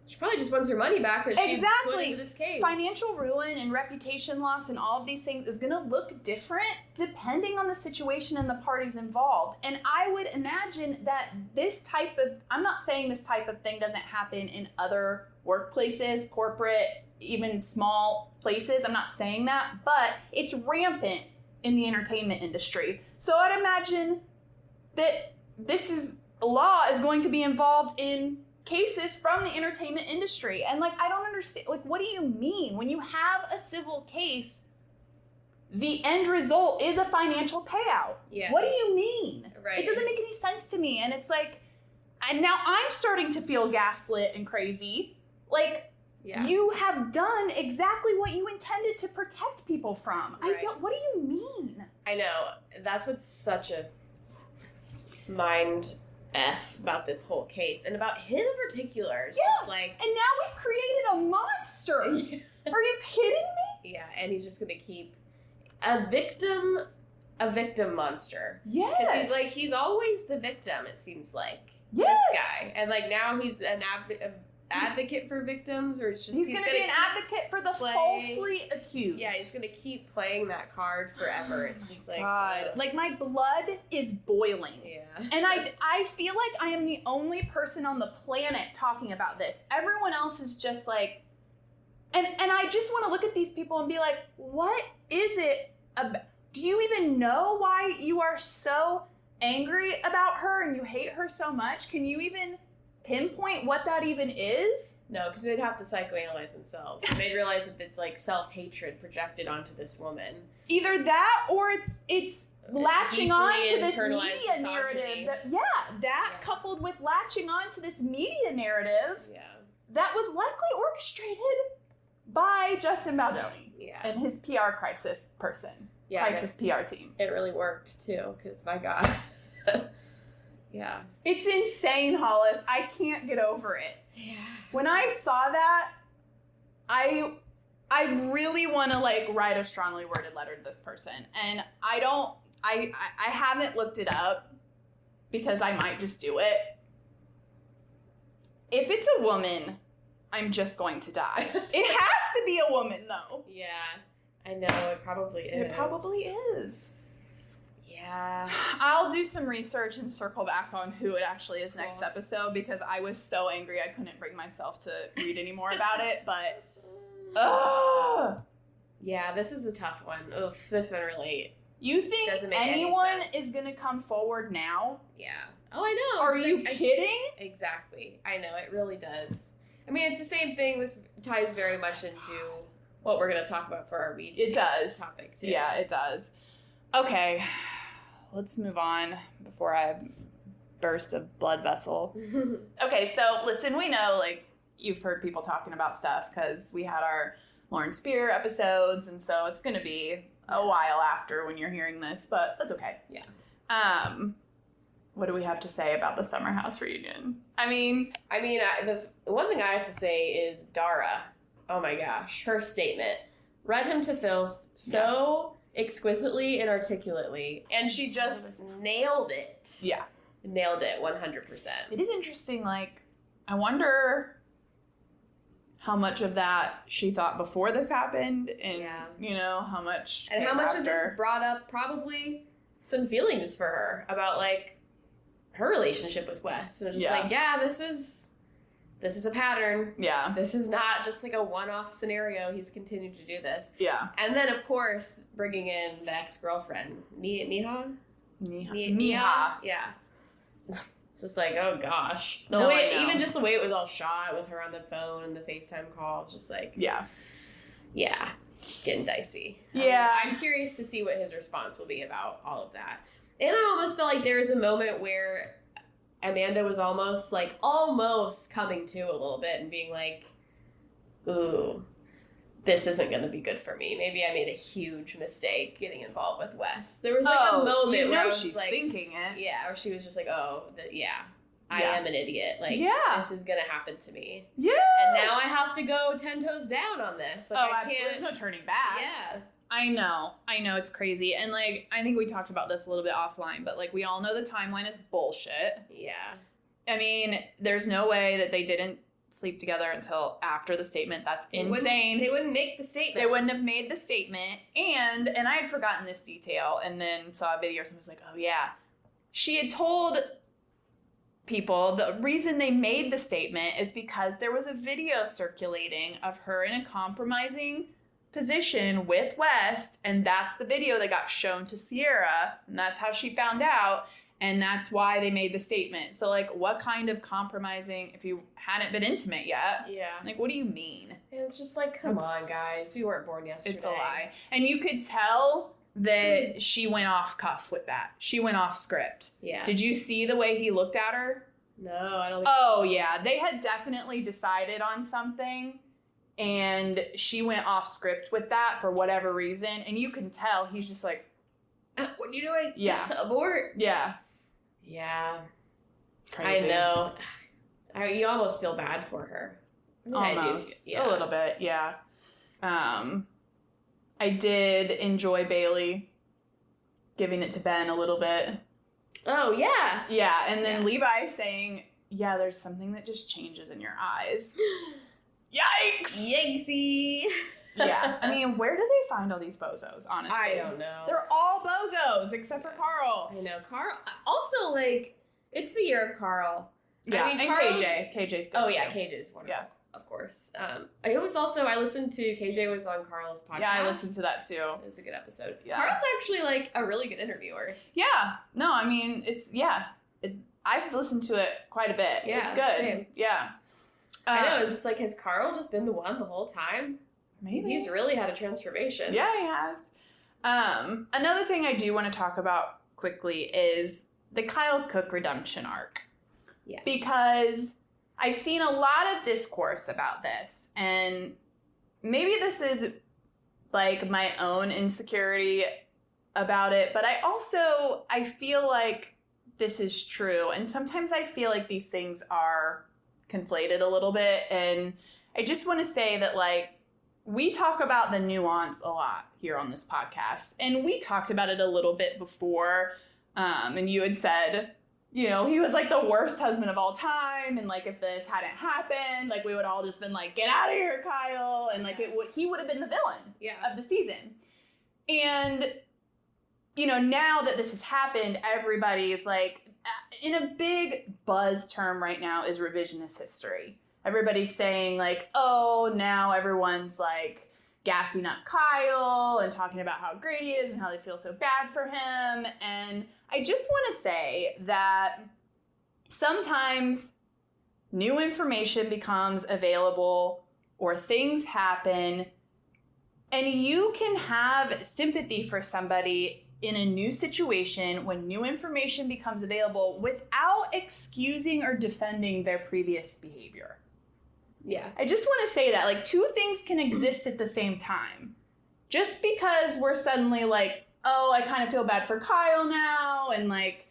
she probably just wants her money back that she put into this case. Financial ruin and reputation loss and all of these things is going to look different depending on the situation and the parties involved. And I would imagine that this type of, I'm not saying this type of thing doesn't happen in other workplaces, corporate, even small places. I'm not saying that, but it's rampant in the entertainment industry. So I'd imagine that law is going to be involved in cases from the entertainment industry. And like, I don't understand, like, what do you mean? When you have a civil case, the end result is a financial payout. Yeah. What do you mean? Right. It doesn't make any sense to me. And it's like, and now I'm starting to feel gaslit and crazy. Like, you have done exactly what you intended to protect people from. Right. What do you mean? I know. That's what's such a mind F about this whole case, and about him in particular. It's just like, and now we've created a monster. Are you kidding me? Yeah, and he's just gonna keep a victim monster. Yes. Because he's always the victim, it seems like. Yes. This guy. And like now he's an advocate for victims, or it's just he's gonna be an advocate for the falsely accused. Yeah, he's gonna keep playing that card forever. It's just like, God. Like my blood is boiling. Yeah. And I feel like I am the only person on the planet talking about this. Everyone else is just like, and I just want to look at these people and be like, what is it about? Do you even know why you are so angry about her and you hate her so much? Can you even pinpoint what that even is? No, because they'd have to psychoanalyze themselves. And they'd realize that it's like self-hatred projected onto this woman. Either that, or it's latching on to this media misogyny. narrative. Coupled with latching on to this media narrative that was likely orchestrated by Justin Baldoni and his PR crisis person. Yeah, crisis PR team. It really worked too, because my God. Yeah. It's insane, Hollis. I can't get over it. Yeah. When I saw that, I really want to like write a strongly worded letter to this person. And I haven't looked it up because I might just do it. If it's a woman, I'm just going to die. It has to be a woman though. Yeah. I know, it probably is. It probably is. Yeah. I'll do some research and circle back on who it actually is next episode, because I was so angry I couldn't bring myself to read any more about it, but yeah, this is a tough one. Oof, this one really You think doesn't make anyone any sense. is going to come forward now? Yeah. Oh, I know. Are you kidding? Exactly. I know, it really does. I mean, it's the same thing. This ties very much into what we're going to talk about for our weed topic, too. Yeah, it does. Okay. Let's move on before I burst a blood vessel. Okay, so listen, we know, like, you've heard people talking about stuff because we had our Lauren Spear episodes, and so it's going to be a while after when you're hearing this, but that's okay. Yeah. What do we have to say about the Summer House reunion? I mean, the one thing I have to say is Dara. Oh my gosh, her statement read him to filth so exquisitely and articulately, and she just nailed it. Yeah. Nailed it 100%. It is interesting, like, I wonder how much of that she thought before this happened, and, you know, how much and how much of this brought up probably some feelings for her about, like, her relationship with Wes. And just like, this is a pattern. Yeah. This is not just like a one-off scenario. He's continued to do this. Yeah. And then, of course, bringing in the ex-girlfriend, Neha. Yeah. It's just like, oh gosh. Even just the way it was all shot with her on the phone and the FaceTime call, just like, yeah, getting dicey. Yeah. I'm curious to see what his response will be about all of that. And I almost felt like there was a moment where Amanda was almost coming to a little bit and being like, ooh, this isn't going to be good for me. Maybe I made a huge mistake getting involved with Wes. There was like a moment where I was she's like, thinking it. Yeah, or she was just like, I am an idiot. Like, this is going to happen to me. Yeah. And now I have to go 10 toes down on this. Like, absolutely. There's no turning back. Yeah. I know, it's crazy. And, like, I think we talked about this a little bit offline, but, like, we all know the timeline is bullshit. Yeah. I mean, there's no way that they didn't sleep together until after the statement. That's insane. They wouldn't make the statement. They wouldn't have made the statement. And I had forgotten this detail and then saw a video and was like, oh, yeah. She had told people the reason they made the statement is because there was a video circulating of her in a compromising position with West, and that's the video that got shown to Sierra, and that's how she found out, and that's why they made the statement. So, like, what kind of compromising, if you hadn't been intimate yet? Yeah. Like, what do you mean? And it's just like, come on, guys. We weren't born yesterday. It's a lie. And you could tell that she went off cuff with that. She went off script. Yeah. Did you see the way he looked at her? No, I don't think Oh, yeah. They had definitely decided on something, and she went off script with that for whatever reason. And you can tell he's just like, what are you doing? Yeah. Abort? Yeah. Yeah. Crazy. I know. You almost feel bad for her. Almost. I do. A little bit, yeah. I did enjoy Bailey giving it to Ben a little bit. Oh, yeah. Yeah, and then Levi saying, yeah, there's something that just changes in your eyes. Yikes! Yikesy. Yeah, I mean, where do they find all these bozos, honestly? I don't know. They're all bozos, except for Carl. I know. Carl, also, like, it's the year of Carl. Yeah, I mean, and Carl's, KJ. KJ's good, Oh, yeah, too. KJ's wonderful. Yeah. Of course. I listened to, KJ was on Carl's podcast. Yeah, I listened to that, too. It was a good episode. Yeah. Carl's actually, like, a really good interviewer. Yeah. No, I mean, I've listened to it quite a bit. Yeah, it's good. same. Yeah. I know, it's just like, has Carl just been the one the whole time? Maybe. He's really had a transformation. Yeah, he has. Another thing I do want to talk about quickly is the Kyle Cook redemption arc. Yeah. Because I've seen a lot of discourse about this, and maybe this is like my own insecurity about it, but I feel like this is true, and sometimes I feel like these things are conflated a little bit, and I just want to say that, like, we talk about the nuance a lot here on this podcast, and we talked about it a little bit before, and you had said, you know, he was like the worst husband of all time, and like if this hadn't happened, like we would all just been like, get out of here, Kyle, and like he would have been the villain of the season. And you know, now that this has happened, everybody is like, in a big buzz term right now is revisionist history. Everybody's saying like, oh, now everyone's like gassing up Kyle and talking about how great he is and how they feel so bad for him. And I just want to say that sometimes new information becomes available or things happen, and you can have sympathy for somebody in a new situation when new information becomes available without excusing or defending their previous behavior. Yeah. I just want to say that, like, two things can exist at the same time. Just because we're suddenly like, oh, I kind of feel bad for Kyle now, and like,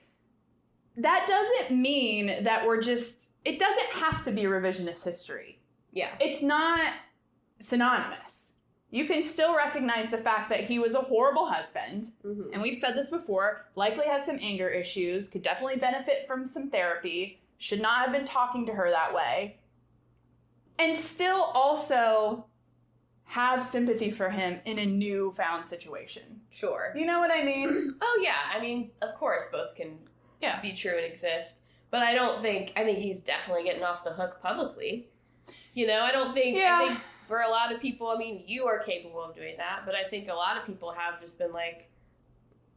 that doesn't mean that it doesn't have to be revisionist history. Yeah. It's not synonymous. You can still recognize the fact that he was a horrible husband, and we've said this before, likely has some anger issues, could definitely benefit from some therapy, should not have been talking to her that way, and still also have sympathy for him in a newfound situation. Sure. You know what I mean? Oh, yeah. I mean, of course, both can be true and exist. But I think he's definitely getting off the hook publicly. You know, I think for a lot of people, I mean, you are capable of doing that, but I think a lot of people have just been like,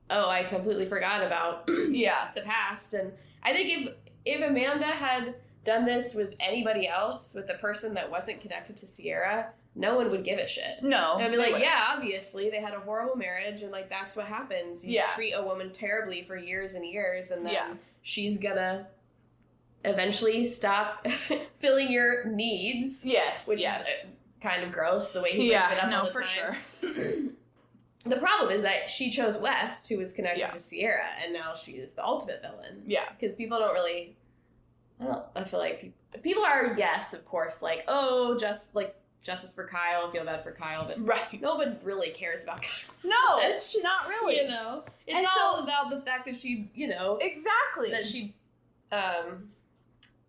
oh, I completely forgot about the past. And I think if Amanda had done this with anybody else, with the person that wasn't connected to Sierra, no one would give a shit. No. I'd be like, yeah, obviously, they had a horrible marriage, and, like, that's what happens. You treat a woman terribly for years and years, and then she's gonna eventually stop filling your needs. Yes, which is kind of gross the way he brings it up all the for time. sure. The problem is that she chose West, who was connected to Sierra, and now she is the ultimate villain. Yeah. Because people don't really... I feel like people are, yes, of course, like, oh, just, like, justice for Kyle, feel bad for Kyle, but no one really cares about Kyle. No, not really. You know? It's all about the fact that she, you know... Exactly. That she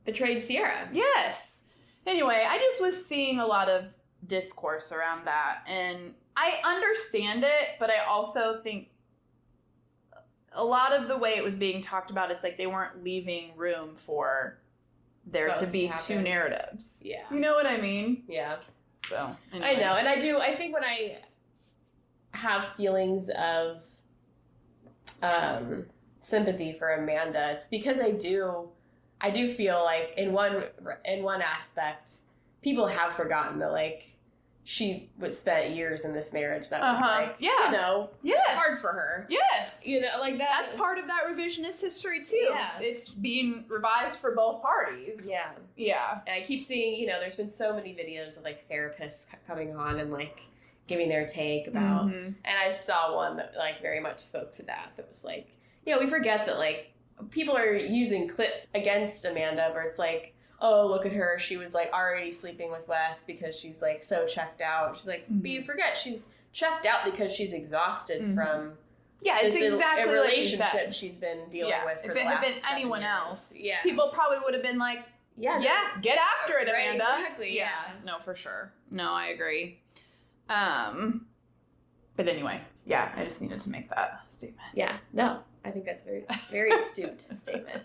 betrayed Sierra. Yes. Anyway, I just was seeing a lot of discourse around that, and I understand it, but I also think a lot of the way it was being talked about, it's like they weren't leaving room for there to be two narratives. Yeah. You know what I mean? Yeah. So, anyway. I know, and I think when I have feelings of sympathy for Amanda, it's because I do feel like in one aspect, people have forgotten that, like, she was spent years in this marriage that was like, you know, hard for her. Yes. You know, like that. That's part of that revisionist history too. Yeah. It's being revised for both parties. Yeah. Yeah. And I keep seeing, you know, there's been so many videos of like therapists coming on and like giving their take about, and I saw one that like very much spoke to that was like, you know, we forget that like people are using clips against Amanda where it's like, oh, look at her. She was, like, already sleeping with Wes because she's, like, so checked out. She's like, but you forget she's checked out because she's exhausted from it's exactly a relationship like she's been dealing with for if the it last had been 7 anyone years. else, Yeah. people probably would have been like, get after it, Right, Amanda. exactly, yeah. No, for sure. No, I agree. But anyway, I just needed to make that statement. Yeah, no, I think that's very, very astute statement.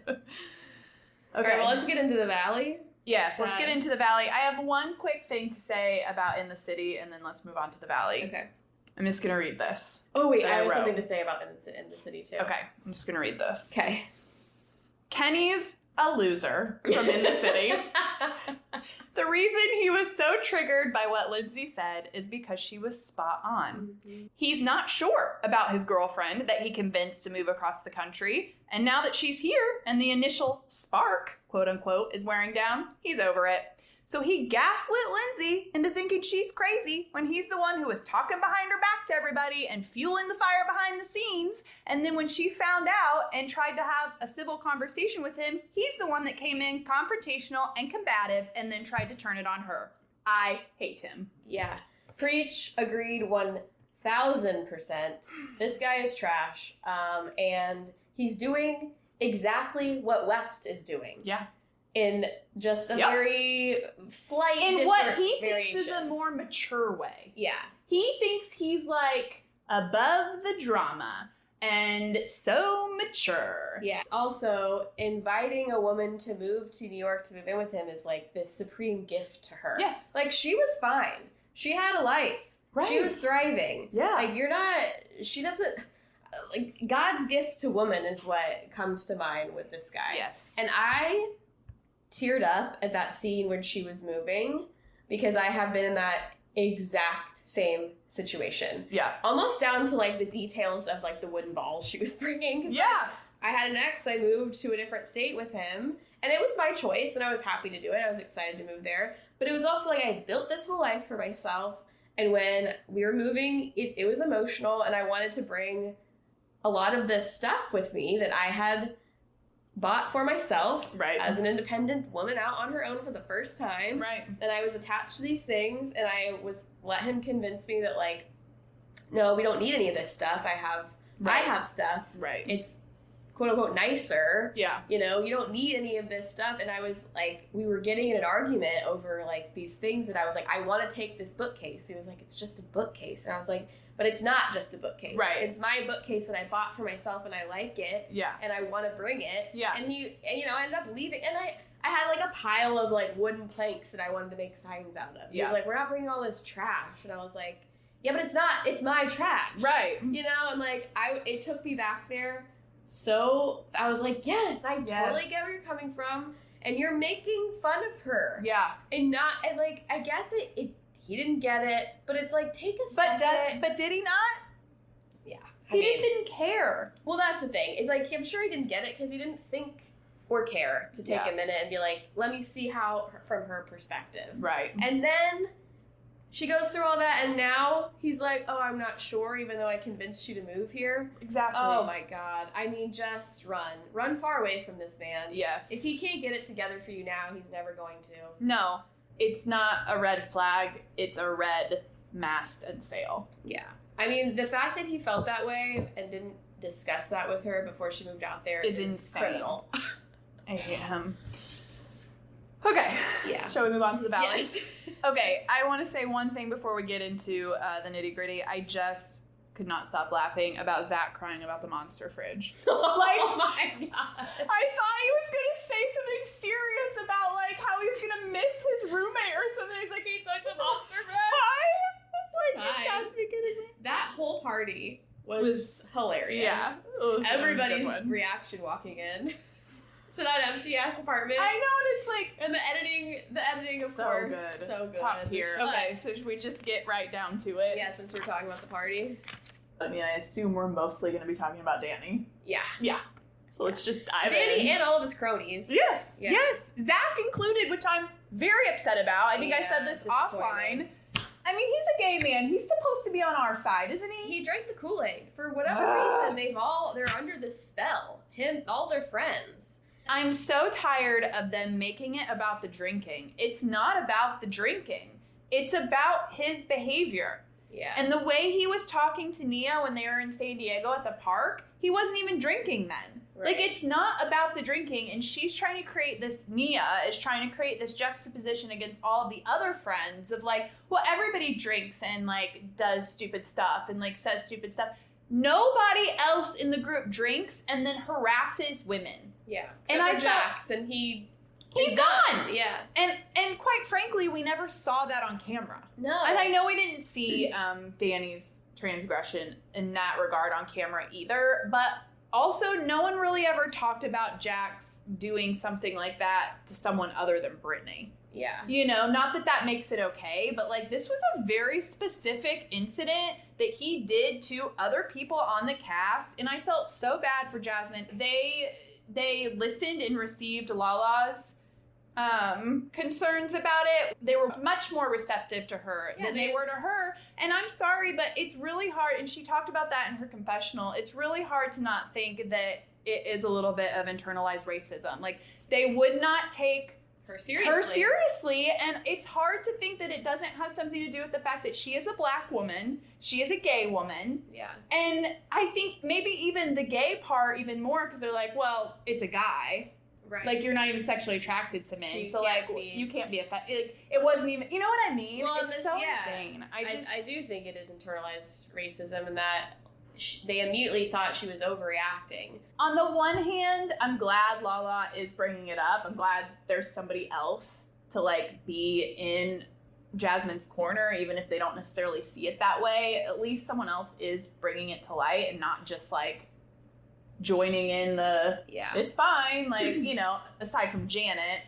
Okay, All right, well, let's get into the Valley. Yes, let's get into the Valley. I have one quick thing to say about In the City, and then let's move on to the Valley. Okay. I'm just going to read this. Oh, wait, I have something to say about In the City, too. Okay, I'm just going to read this. Okay. Kenny's a loser from In the City. The reason he was so triggered by what Lindsay said is because she was spot on. He's not sure about his girlfriend that he convinced to move across the country. And now that she's here and the initial spark, quote unquote, is wearing down, he's over it. So he gaslit Lindsay into thinking she's crazy when he's the one who was talking behind her back to everybody and fueling the fire behind the scenes. And then when she found out and tried to have a civil conversation with him, he's the one that came in confrontational and combative and then tried to turn it on her. I hate him. Yeah. Preach. Agreed 1,000%. This guy is trash. And he's doing exactly what West is doing. Yeah. In just a very slight in what he variation. thinks is a more mature way. Yeah. He thinks he's like above the drama and so mature. Yeah. Also, inviting a woman to move to New York to move in with him is like this supreme gift to her. Yes. Like, she was fine. She had a life. Right. She was thriving. Yeah. Like, she doesn't, like, God's gift to woman is what comes to mind with this guy. Yes. And I teared up at that scene when she was moving because I have been in that exact same situation. Yeah. Almost down to like the details of like the wooden balls she was bringing. Yeah. Like, I had an ex, I moved to a different state with him, and it was my choice and I was happy to do it. I was excited to move there. But it was also like I built this whole life for myself, and when we were moving, it was emotional, and I wanted to bring a lot of this stuff with me that I had bought for myself as an independent woman out on her own for the first time. Right. And I was attached to these things, and I let him convince me that, like, no, we don't need any of this stuff. I have stuff. Right. It's quote unquote nicer. Yeah. You know, you don't need any of this stuff. And I was like, we were getting in an argument over like these things that I was like, I want to take this bookcase. He was like, it's just a bookcase. And I was like, but it's not just a bookcase. Right. It's my bookcase that I bought for myself and I like it. Yeah. And I want to bring it. Yeah. And he, you know, I ended up leaving. And I had like a pile of like wooden planks that I wanted to make signs out of. He was like, we're not bringing all this trash. And I was like, yeah, but it's not. It's my trash. Right. You know, and like it took me back there. So I was like, yes, I totally get where you're coming from. And you're making fun of her. Yeah. And like, I get that he didn't get it, but it's like, take a second. But did he not? Yeah. He just didn't care. Well, that's the thing. It's like, I'm sure he didn't get it because he didn't think or care to take a minute and be like, let me see how, from her perspective. Right. And then she goes through all that, and now he's like, oh, I'm not sure, even though I convinced you to move here. Exactly. Oh my God. I mean, just run. Run far away from this man. Yes. If he can't get it together for you now, he's never going to. No, it's not a red flag. It's a red mast and sail. Yeah. I mean, the fact that he felt that way and didn't discuss that with her before she moved out there is insane. Criminal. I hate him. Okay. Yeah. Shall we move on to the valley? Yes. Okay, I want to say one thing before we get into the nitty gritty. I just could not stop laughing about Zach crying about the monster fridge. Oh my God. I thought he was going to say something serious about, like, how he's going to miss his roommate or something. He's like, He took the monster fridge. I was like, Hi. you got to be kidding me. That whole party was hilarious. Yeah. It was a Everybody's good one. reaction walking in to that empty ass apartment. I know, and it's like, And the editing, of so course, good. so good. Top tier. But- Okay, so should we just get right down to it? Yeah, since we're talking about the party. I mean, I assume we're mostly going to be talking about Danny. Yeah. Yeah. So let's just dive Danny in. and all of his cronies. Yes, Yeah. yes. Zach included, which I'm very upset about. I think I said this offline. disappointing. I mean, he's a gay man. He's supposed to be on our side, isn't he? He drank the Kool-Aid. For whatever Ugh. reason, they're under this spell. Him, all their friends. I'm so tired of them making it about the drinking. It's not about the drinking. It's about his behavior. Yeah. And the way he was talking to Nia when they were in San Diego at the park, he wasn't even drinking then. Right. Like, it's not about the drinking, and she's trying to create this, Nia is trying to create this juxtaposition against all of the other friends of, like, well, everybody drinks and, like, does stupid stuff and, like, says stupid stuff. Nobody else in the group drinks and then harasses women. Yeah. And And I I Jax, and he's gone. Yeah. And quite frankly, we never saw that on camera. No. And I know we didn't see Danny's transgression in that regard on camera either, but also no one really ever talked about Jax doing something like that to someone other than Brittany. Yeah. You know, not that that makes it okay, but like this was a very specific incident that he did to other people on the cast, and I felt so bad for Jasmine. They listened and received Lala's concerns about it. They were much more receptive to her than they were to her. And I'm sorry, but it's really hard. And she talked about that in her confessional. It's really hard to not think that it is a little bit of internalized racism. Like, they would not take Her seriously. And it's hard to think that it doesn't have something to do with the fact that she is a black woman, she is a gay woman. Yeah. And I think maybe even the gay part even more, because they're like, well, it's a guy. Right. Like, you're not even sexually attracted to men. So So, you can't like, be- you can't be it wasn't even, you know what I mean? Well, It's this- so yeah. insane. I do think it is internalized racism, and that they immediately thought she was overreacting. On the one hand, I'm glad Lala is bringing it up. I'm glad there's somebody else to, like, be in Jasmine's corner, even if they don't necessarily see it that way. At least someone else is bringing it to light and not just, like, joining in the, Yeah. it's fine, like, you know, aside from Janet.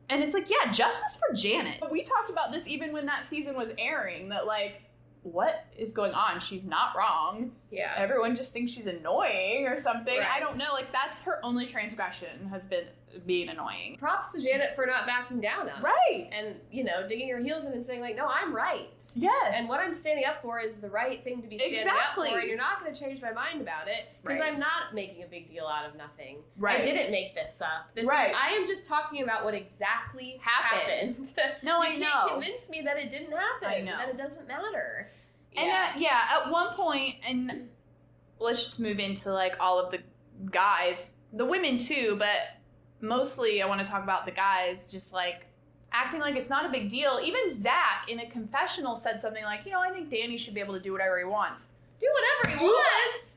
And it's like, yeah, justice for Janet. We talked about this even when that season was airing, that, like, what is going on? She's not wrong. Yeah. Everyone just thinks she's annoying or something. Right. I don't know. Like, that's her only transgression, has been being annoying. Props to Janet for not backing down on it. Right. And, you know, digging her heels in and saying, like, no, I'm right. Yes. And what I'm standing up for is the right thing to be standing Exactly. up for, and you're not going to change my mind about it, because Right. I'm not making a big deal out of nothing. Right. I didn't make this up. Right. I am just talking about what exactly happened. No, you I can't know. convince me that it didn't happen. I know. That it doesn't matter. And at one point, and let's just move into, like, all of the guys, the women too, but mostly I want to talk about the guys just, like, acting like it's not a big deal. Even Zach in a confessional said something like, you know, I think Danny should be able to do whatever he wants. Do whatever he Do wants.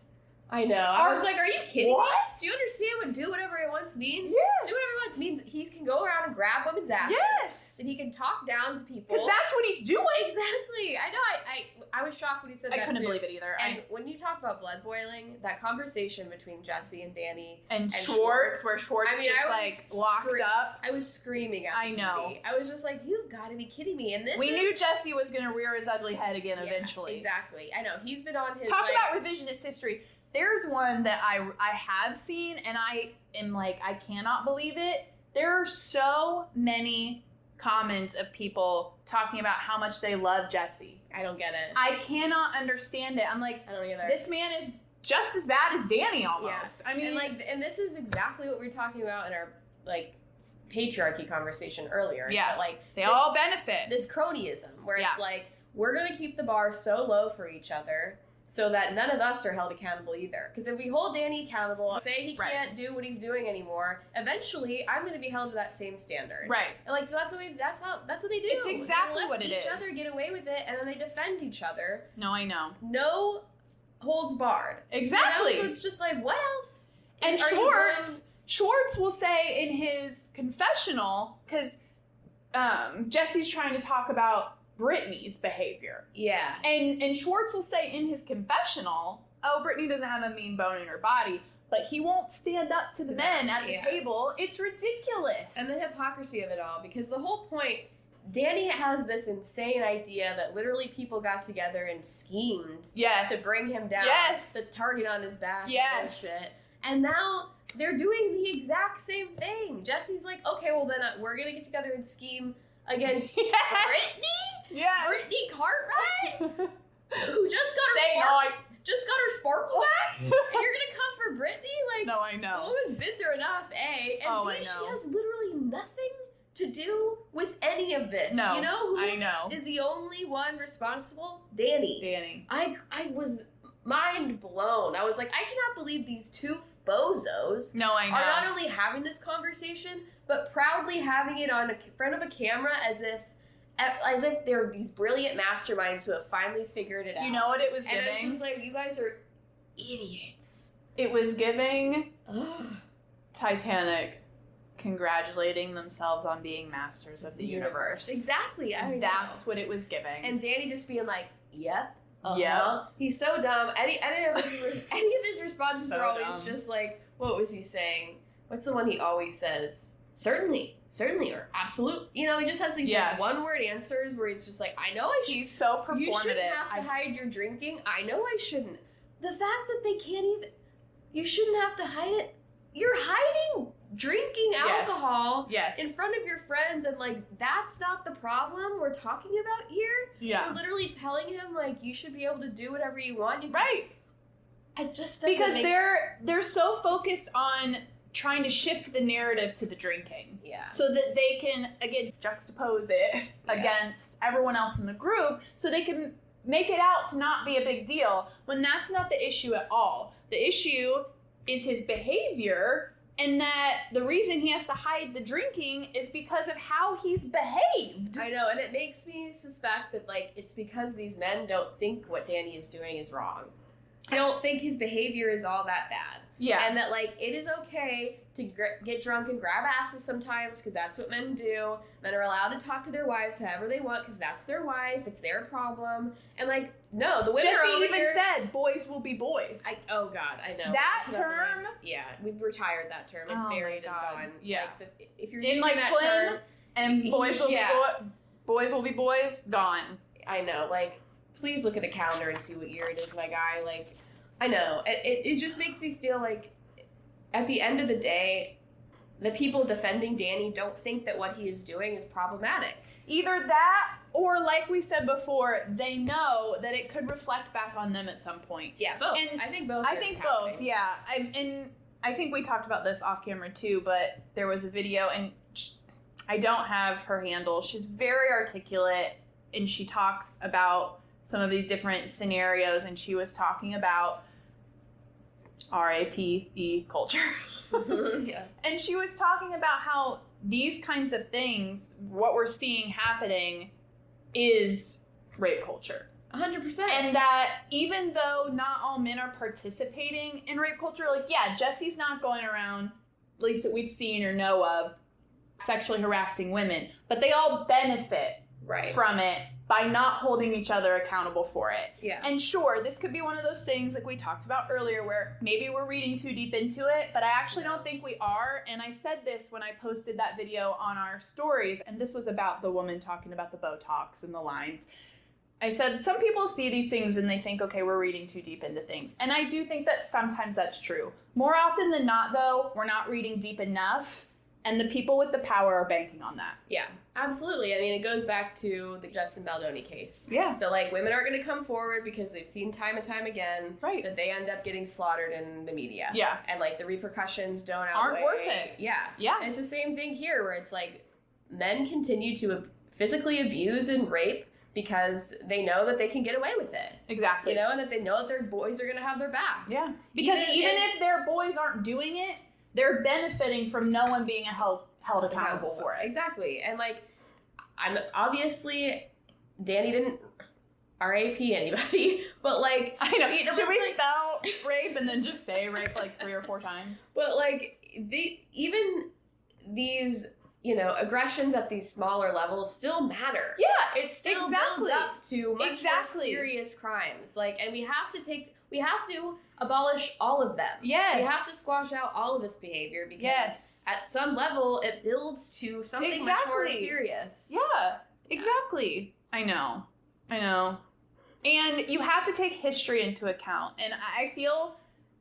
I know. I was like, are you kidding What? me? Do you understand what do whatever he wants means? Yes. Do whatever he wants means he can go around and grab women's asses. Yes. And he can talk down to people. Because that's what he's doing. Exactly. I know. I was shocked when he said I that couldn't too. believe it either. And when you talk about blood boiling, that conversation between Jesse and Danny And and Schwartz, where Schwartz I mean, just, I was like, locked up. I was screaming at the I know. TV. I was just like, you've got to be kidding me. And this We is... knew Jesse was going to rear his ugly head again Yeah, eventually. Exactly. I know. He's been on his... Talk like, about revisionist history. There's one that I have seen, and I am like, I cannot believe it. There are so many comments of people talking about how much they love Jesse. I don't get it. I cannot understand it. I'm like, I don't either. this man is just as bad as Danny almost. Yeah. I mean, and this is exactly what we were talking about in our patriarchy conversation earlier. Yeah. That, they all benefit. This cronyism where it's we're gonna keep the bar so low for each other so that none of us are held accountable either. Because if we hold Danny accountable, say he can't do what he's doing anymore, eventually I'm going to be held to that same standard. Right. And so that's what they do. It's exactly what it is. Each other get away with it, and then they defend each other. No, I know. No holds barred. Exactly. So it's just what else? And Schwartz will say in his confessional, because Jesse's trying to talk about Brittany's behavior. Yeah. And Schwartz will say in his confessional, oh, Brittany doesn't have a mean bone in her body, but he won't stand up to the men at the table. It's ridiculous. And the hypocrisy of it all, because the whole point, Danny has this insane idea that literally people got together and schemed to bring him down. Yes. The target on his back. Yes. Bullshit. And now they're doing the exact same thing. Jesse's like, okay, well then we're going to get together and scheme against Brittany? Yeah. Brittany Cartwright? Who just got her sparkle back? And you're going to come for Brittany? No, I know. The woman's been through enough, A. And B, she has literally nothing to do with any of this. No, you know who I know. is the only one responsible? Danny. I was mind blown. I was like, I cannot believe these two bozos are not only having this conversation, but proudly having it on front of a camera as if they're these brilliant masterminds who have finally figured it out. You know what it was giving? And it's just you guys are idiots. It was giving Titanic congratulating themselves on being masters of the universe. Exactly. That's what it was giving. And Danny just being like, yep. Yeah. He's so dumb. Any of his responses are always just what was he saying? What's the one he always says? Certainly, or absolute. He just has these one-word answers where he's just I know I should. He's so performative. You shouldn't have to hide your drinking. I know I shouldn't. The fact that they can't even. You shouldn't have to hide it. You're hiding drinking alcohol in front of your friends, and that's not the problem we're talking about here. Yeah. You're literally telling him you should be able to do whatever you want. Right. It just because they're so focused on trying to shift the narrative to the drinking. Yeah. So that they can again juxtapose it against everyone else in the group, so they can make it out to not be a big deal when that's not the issue at all. The issue is his behavior, and that the reason he has to hide the drinking is because of how he's behaved. I know, and it makes me suspect that it's because these men don't think what Danny is doing is wrong. They don't think his behavior is all that bad. Yeah. And that it is okay to get drunk and grab asses sometimes, because that's what men do. Men are allowed to talk to their wives however they want, because that's their wife. It's their problem. And no, the women Jesse are over even here. said, "Boys will be boys." Oh God, I know That term. Yeah, we've retired that term. It's buried and gone. Yeah. If you're in using that Flynn term, and boys will be boys, gone. I know. Please look at a calendar and see what year it is, my guy. I know. It just makes me feel at the end of the day, the people defending Danny don't think that what he is doing is problematic. Either that, or like we said before, they know that it could reflect back on them at some point. Yeah, both. And I think both. I think both, yeah. I think we talked about this off camera too, but there was a video, and I don't have her handle. She's very articulate, and she talks about some of these different scenarios, and she was talking about RAPE culture. Yeah. And she was talking about how these kinds of things, what we're seeing happening, is rape culture. 100%. And that even though not all men are participating in rape culture, Jesse's not going around, at least that we've seen or know of, sexually harassing women, but they all benefit from it by not holding each other accountable for it. Yeah. And sure, this could be one of those things like we talked about earlier where maybe we're reading too deep into it, but I actually don't think we are. And I said this when I posted that video on our stories, and this was about the woman talking about the Botox and the lines. I said, some people see these things and they think, okay, we're reading too deep into things. And I do think that sometimes that's true. More often than not, though, we're not reading deep enough. And the people with the power are banking on that. Yeah, absolutely. I mean, it goes back to the Justin Baldoni case. Yeah. That, like, women aren't going to come forward because they've seen time and time again that they end up getting slaughtered in the media. Yeah. And, like, the repercussions aren't worth it. Yeah. Yeah. And it's the same thing here where it's like men continue to physically abuse and rape because they know that they can get away with it. Exactly. You know, and that they know that their boys are going to have their back. Yeah. Because even if their boys aren't doing it, they're benefiting from no one being held accountable for it. Exactly. And, like, I'm obviously, Danny didn't RAP anybody, but, like, I know. Should we spell rape and then just say rape like 3 or 4 times? But, like, even these, you know, aggressions at these smaller levels still matter. Yeah. It still builds up to much more serious crimes. Like, and we have to abolish all of them. Yes. We have to squash out all of this behavior because at some level it builds to something much more serious. Yeah, exactly. I know. And you have to take history into account. And I feel,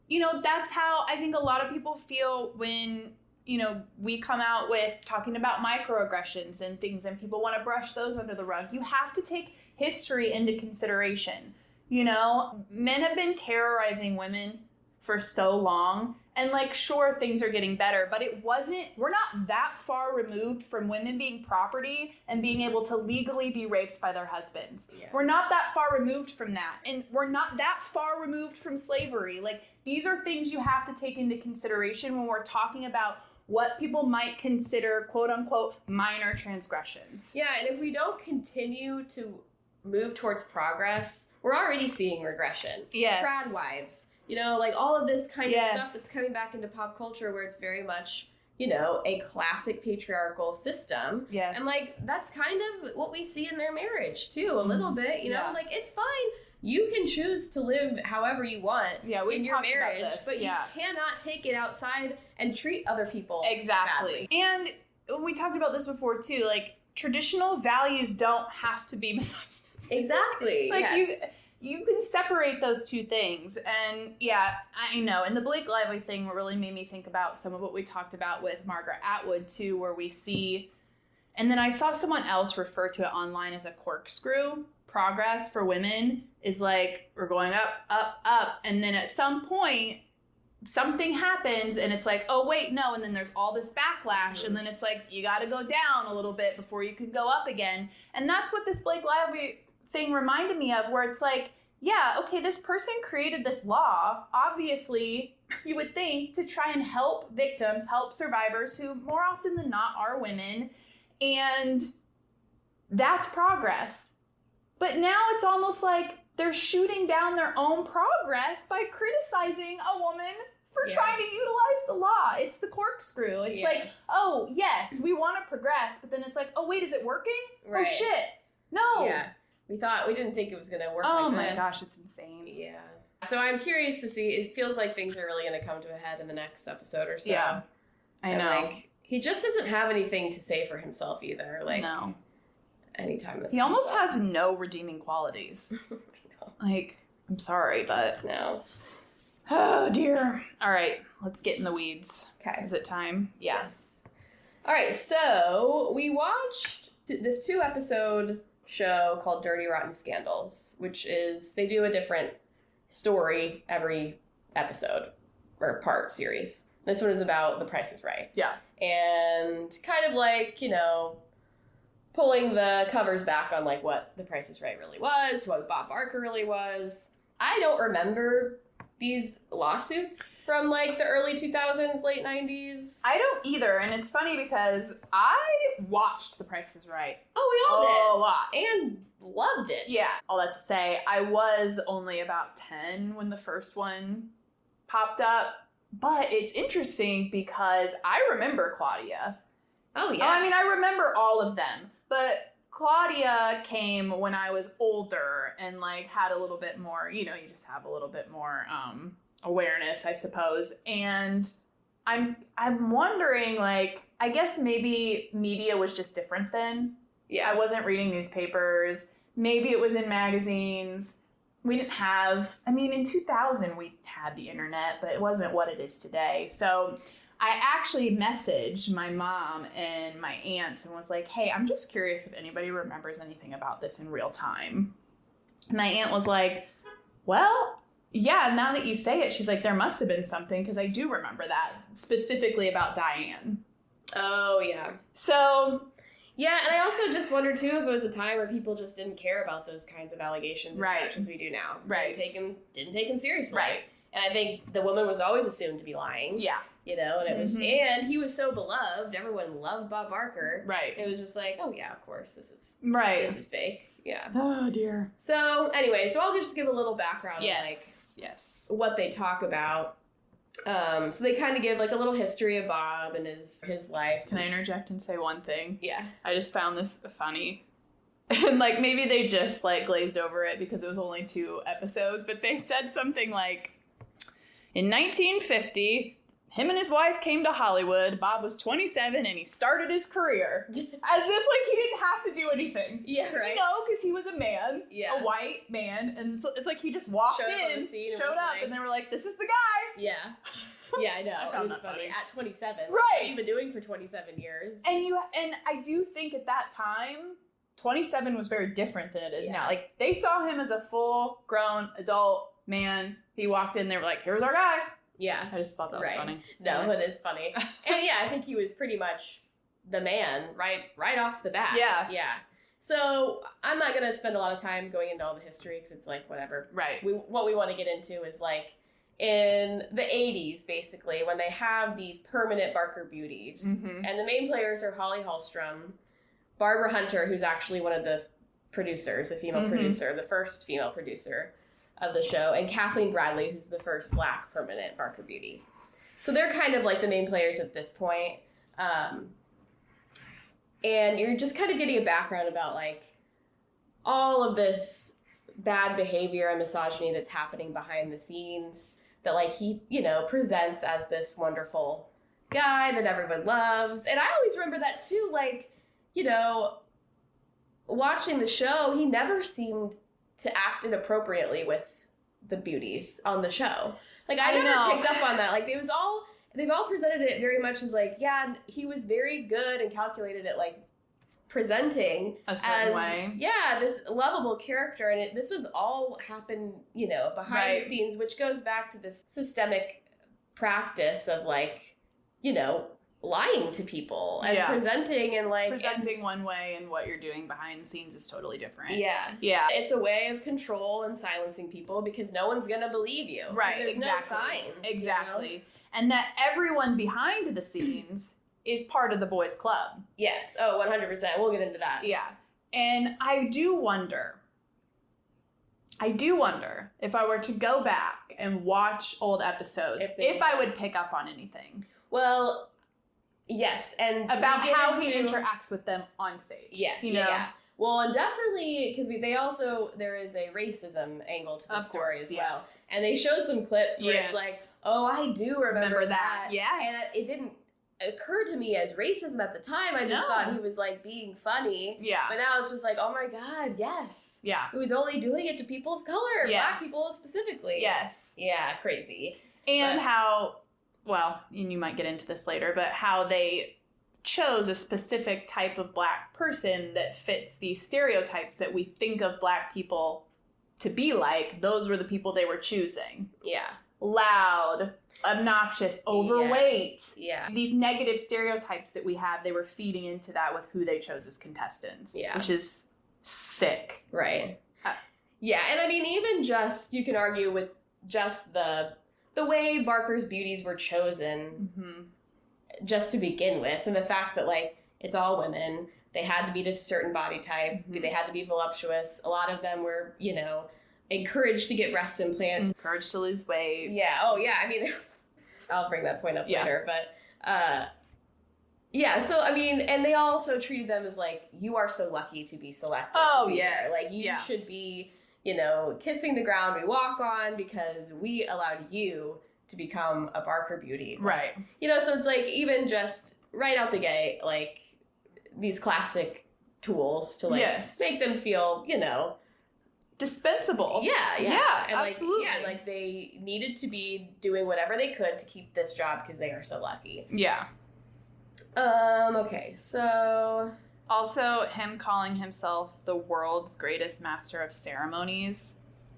you know, that's how I think a lot of people feel when, you know, we come out with talking about microaggressions and things and people want to brush those under the rug. You have to take history into consideration. You know, men have been terrorizing women for so long. And, like, sure, things are getting better, but we're not that far removed from women being property and being able to legally be raped by their husbands. Yeah. We're not that far removed from that. And we're not that far removed from slavery. Like, these are things you have to take into consideration when we're talking about what people might consider, quote unquote, minor transgressions. Yeah, and if we don't continue to move towards progress, we're already seeing regression. Yes. Trad wives. You know, like all of this kind of stuff that's coming back into pop culture where it's very much, you know, a classic patriarchal system. Yes. And, like, that's kind of what we see in their marriage, too, a little bit. You know, like, it's fine. You can choose to live however you want in your marriage, but you cannot take it outside and treat other people badly. And we talked about this before, too. Like, traditional values don't have to be misogynistic. Exactly. Like, you can separate those two things. And yeah, I know. And the Blake Lively thing really made me think about some of what we talked about with Margaret Atwood too, where we see, and then I saw someone else refer to it online as a corkscrew. Progress for women is like, we're going up, up, up. And then at some point, something happens and it's like, oh, wait, no. And then there's all this backlash. And then it's like, you got to go down a little bit before you can go up again. And that's what this Blake Lively thing reminded me of, where it's like, yeah, okay, this person created this law, obviously, you would think, to try and help victims, help survivors who more often than not are women, and that's progress. But now it's almost like they're shooting down their own progress by criticizing a woman for trying to utilize the law. It's the corkscrew. It's like, oh, yes, we want to progress, but then it's like, oh, wait, is it working? Right. Oh, shit. No. Yeah. We didn't think it was going to work like this. Oh my gosh, it's insane. Yeah. So I'm curious to see, it feels like things are really going to come to a head in the next episode or so. Yeah. I know. Like, he just doesn't have anything to say for himself either. Like, no. Anytime this He almost has no redeeming qualities. I know. Like, I'm sorry, but... No. Oh, dear. All right, let's get in the weeds. Okay. Is it time? Yeah. Yes. All right, so we watched this 2-episode show called Dirty Rotten Scandals, which is, they do a different story every episode or part series. This one is about The Price is Right. Yeah. And kind of like, you know, pulling the covers back on like what The Price is Right really was, what Bob Barker really was. I don't remember these lawsuits from like the early 2000s, late 90s. I don't either, and it's funny because I watched The Price is Right. Oh, we all did. A lot. And loved it. Yeah. All that to say, I was only about 10 when the first one popped up, but it's interesting because I remember Claudia. Oh, yeah. I mean, I remember all of them, but Claudia came when I was older and like had a little bit more, you know, you just have a little bit more awareness, I suppose. And I'm wondering, like, I guess maybe media was just different then. Yeah. I wasn't reading newspapers. Maybe it was in magazines. We didn't have, I mean, in 2000 we had the internet, but it wasn't what it is today. So I actually messaged my mom and my aunts and was like, hey, I'm just curious if anybody remembers anything about this in real time. And my aunt was like, well, yeah, now that you say it, she's like, there must have been something, because I do remember that, specifically about Diane. Oh, yeah. So, yeah, and I also just wonder, too, if it was a time where people just didn't care about those kinds of allegations as much as we do now. Right. Didn't take them seriously. Right. And I think the woman was always assumed to be lying. Yeah. You know, and it was, Mhm. and he was so beloved. Everyone loved Bob Barker. Right. It was just like, oh, yeah, of course, this is fake. Yeah. Oh, dear. So, anyway, so I'll just give a little background on, like, Yes. what they talk about. So they kind of give like a little history of Bob and his life. Can I interject and say one thing? Yeah. I just found this funny. And like maybe they just like glazed over it because it was only 2 episodes, but they said something like, in 1950, him and his wife came to Hollywood. Bob was 27 and he started his career. As if like he didn't have to do anything. Yeah, right. You know, because he was a man, Yeah. a white man, and so it's like he just walked Showed up on in, the scene and showed was up, like- and they were like, this is the guy. Yeah. Yeah, I know. I found it was that funny. funny. At 27. Right. What have you been doing for 27 years? And I do think at that time, 27 was very different than it is Yeah. now. Like, they saw him as a full-grown adult man. He walked in, they were like, here's our guy. Yeah. I just thought that was funny. No, it is funny. And yeah, I think he was pretty much the man right off the bat. Yeah. Yeah. So I'm not going to spend a lot of time going into all the history because it's like, whatever. Right. What we want to get into is like in the 80s, basically, when they have these permanent Barker beauties. Mm-hmm. And the main players are Holly Hallstrom, Barbara Hunter, who's actually one of the producers, a female Mhm. producer, the first female producer of the show, and Kathleen Bradley, who's the first Black permanent Barker beauty. So they're kind of like the main players at this point. And you're just kind of getting a background about like all of this bad behavior and misogyny that's happening behind the scenes that like he, you know, presents as this wonderful guy that everyone loves. And I always remember that too, like, you know, watching the show, he never seemed to act inappropriately with the beauties on the show. Like I never picked up on that. Like they've all presented it very much as like, yeah, he was very good and calculated at like presenting A certain as, way. yeah, this lovable character, and this was all happened, you know, behind the scenes, which goes back to this systemic practice of like, you know, lying to people and presenting and like presenting one way and what you're doing behind the scenes is totally different. Yeah. It's a way of control and silencing people because no one's gonna believe you. Right. There's exactly. no signs. Exactly. You know? And that everyone behind the scenes is part of the boys' club. Yes. Oh, 100%. We'll get into that. Yeah. And I do wonder if I were to go back and watch old episodes, if I would pick up on anything. Well, yes. And about how he interacts with them on stage. Yeah. You know? Yeah. Well, and definitely, because there is a racism angle to the story as well. And they show some clips where it's like, oh, I do remember that. Yes. And it didn't occur to me as racism at the time. I just thought he was like being funny. Yeah. But now it's just like, oh my God, yes. Yeah. He was only doing it to people of color, Yes. Black people specifically. Yes. Yeah, crazy. And and you might get into this later, but how they chose a specific type of Black person that fits these stereotypes that we think of Black people to be like. Those were the people they were choosing. Yeah. Loud, obnoxious, overweight. Yeah. These negative stereotypes that we have, they were feeding into that with who they chose as contestants. Yeah. Which is sick. Right. Yeah, and I mean, even just, you can argue with just the way Barker's beauties were chosen, Mm-hmm. just to begin with, and the fact that, like, it's all women, they had to be a certain body type, they had to be voluptuous, a lot of them were, you know, encouraged to get breast implants. Encouraged to lose weight. Yeah, oh yeah, I mean, I'll bring that point up later, but, yeah, so, I mean, and they also treated them as, like, you are so lucky to be selected. Oh, to be yes. there. Like, you should be, you know, kissing the ground we walk on because we allowed you to become a Barker beauty. Right. You know, so it's like, even just right out the gate, like, these classic tools to, like, make them feel, you know, dispensable. Yeah, and absolutely. like they needed to be doing whatever they could to keep this job because they are so lucky. Yeah. Okay, so Also, him calling himself the world's greatest master of ceremonies.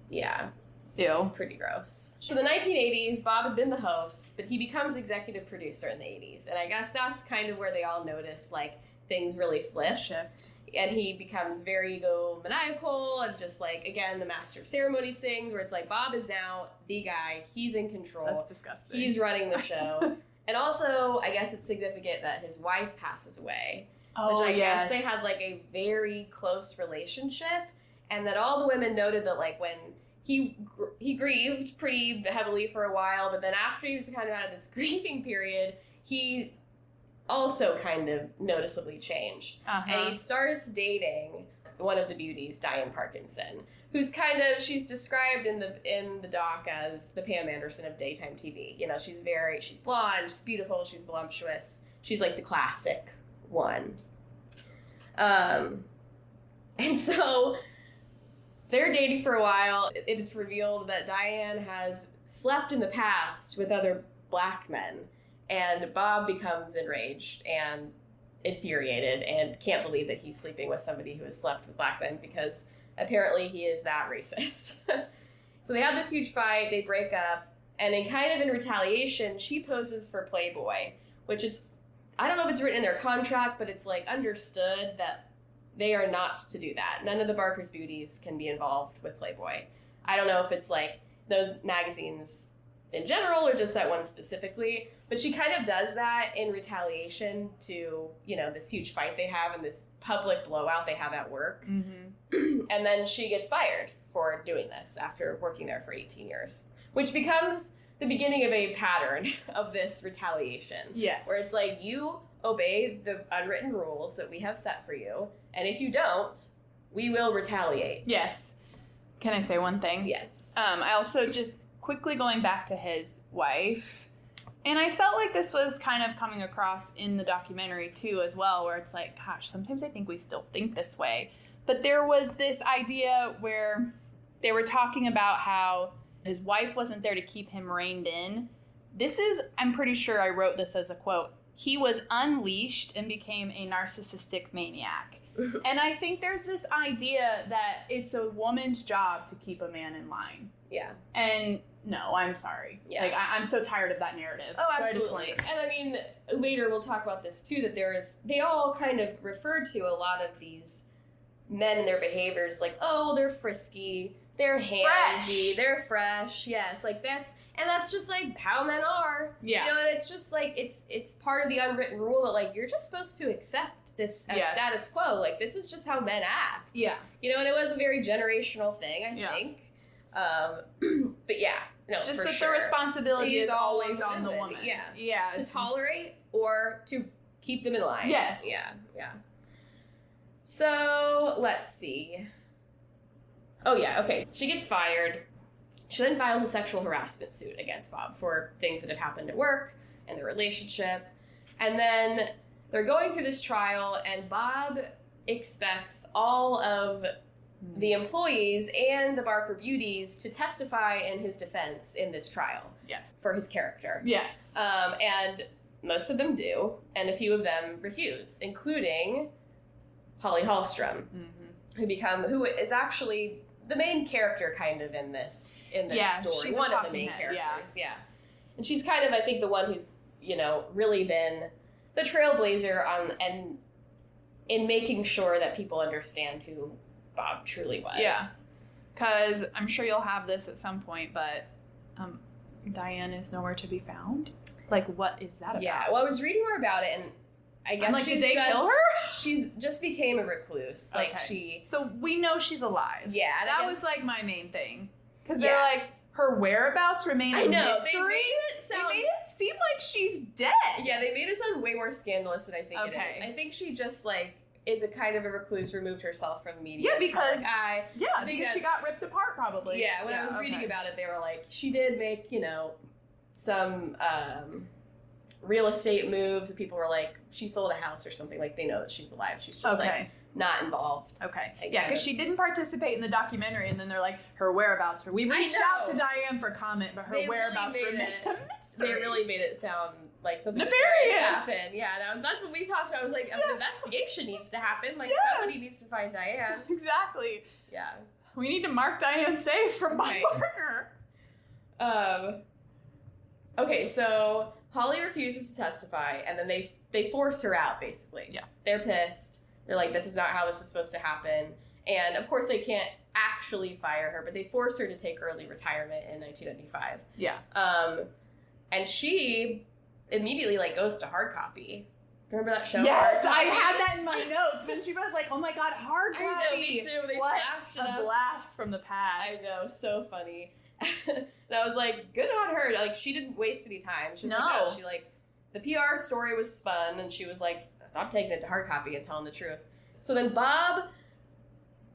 yeah, Ew. pretty gross. So the 1980s, Bob had been the host, but he becomes executive producer in the 80s, and I guess that's kind of where they all notice like things really flipped. Shift. And he becomes very egomaniacal and just like, again, the master of ceremonies things where it's like Bob is now the guy. He's in control. That's disgusting. He's running the show. And also, I guess it's significant that his wife passes away. Oh, which I yes. guess they had like a very close relationship. And that all the women noted that like when he grieved pretty heavily for a while, but then after he was kind of out of this grieving period, he also kind of noticeably changed. And he starts dating one of the beauties, Diane Parkinson, who's she's described in the doc as the Pam Anderson of daytime TV. You know, she's blonde, she's beautiful, she's voluptuous. She's like the classic one. And so they're dating for a while. It is revealed that Diane has slept in the past with other black men. And Bob becomes enraged and infuriated and can't believe that he's sleeping with somebody who has slept with black men because apparently he is that racist. So they have this huge fight, they break up, and in retaliation, she poses for Playboy, which I don't know if it's written in their contract, but it's like understood that they are not to do that. None of the Barker's beauties can be involved with Playboy. I don't know if it's like those magazines in general or just that one specifically, but she kind of does that in retaliation to, you know, this huge fight they have and this public blowout they have at work. Mm-hmm. And then she gets fired for doing this after working there for 18 years, which becomes the beginning of a pattern of this retaliation. Yes. Where it's like, you obey the unwritten rules that we have set for you, and if you don't, we will retaliate. Yes. Can I say one thing? Yes. I also just quickly going back to his wife, and I felt like this was kind of coming across in the documentary too as well, where it's like, gosh, sometimes I think we still think this way. But there was this idea where they were talking about how his wife wasn't there to keep him reined in. I'm pretty sure I wrote this as a quote. He was unleashed and became a narcissistic maniac. And I think there's this idea that it's a woman's job to keep a man in line. Yeah. And no, I'm sorry. Yeah. Like, I'm so tired of that narrative. Oh, So absolutely. And I mean, later we'll talk about this too, that they all kind of refer to a lot of these men and their behaviors like, oh, they're frisky, they're handsy, they're fresh. Yes, like that's just like how men are. Yeah. You know, and it's just like, it's part of the unwritten rule that like, you're just supposed to accept this as status quo. Like, this is just how men act. Yeah. You know, and it was a very generational thing, I think. But yeah, no, Just for that sure. the responsibility is always on the women. woman. Yeah. Yeah. To tolerate or to keep them in line. Yes. Yeah. So, let's see. Oh, yeah, okay. She gets fired. She then files a sexual harassment suit against Bob for things that have happened at work and their relationship. And then they're going through this trial, and Bob expects all of the employees and the Barker beauties to testify in his defense in this trial. Yes. For his character. Yes. And most of them do, and a few of them refuse, including Holly Hallstrom, who is actually the main character kind of in this story. She's one of the main characters. Yeah. And she's kind of, I think, the one who's, you know, really been the trailblazer and in making sure that people understand who Bob truly was. Yeah. Because I'm sure you'll have this at some point, but Diane is nowhere to be found. Like, what is that about? Yeah, well, I was reading more about it, and I guess did they kill her? She's just became a recluse. Like, So we know she's alive. Yeah. And that was, like, my main thing. Because they're like, her whereabouts remain a mystery. They made it seem like she's dead. Yeah, they made it sound way more scandalous than I think it is. I think she just, like, is a kind of a recluse, removed herself from the media. Yeah, because because she got ripped apart probably. Yeah, when I was reading about it, they were like, she did make, you know, some real estate moves. People were like, she sold a house or something. Like, they know that she's alive. She's just like not involved. Okay. Again. Yeah, because she didn't participate in the documentary, and then they're like, her whereabouts. We've reached out to Diane for comment, but her whereabouts remain a mystery. They really made it sound like something nefarious happened. Yeah, that's what we talked about. I was like, an investigation needs to happen. Like, somebody needs to find Diane. Exactly. Yeah. We need to mark Diane safe from Bob Barker. Okay, so Holly refuses to testify, and then they force her out, basically. Yeah. They're pissed. They're like, this is not how this is supposed to happen. And, of course, they can't actually fire her, but they force her to take early retirement in 1995. Yeah. And she immediately, like, goes to hard copy. Remember that show? Yes, I had that in my notes when she was like, oh my god, hard copy. I know, me too. They flashed it up. A blast from the past. I know, so funny. And I was like, good on her. Like, she didn't waste any time. She was like, no. She, like, the PR story was spun, and she was like, I'm taking it to hard copy and telling the truth. So then Bob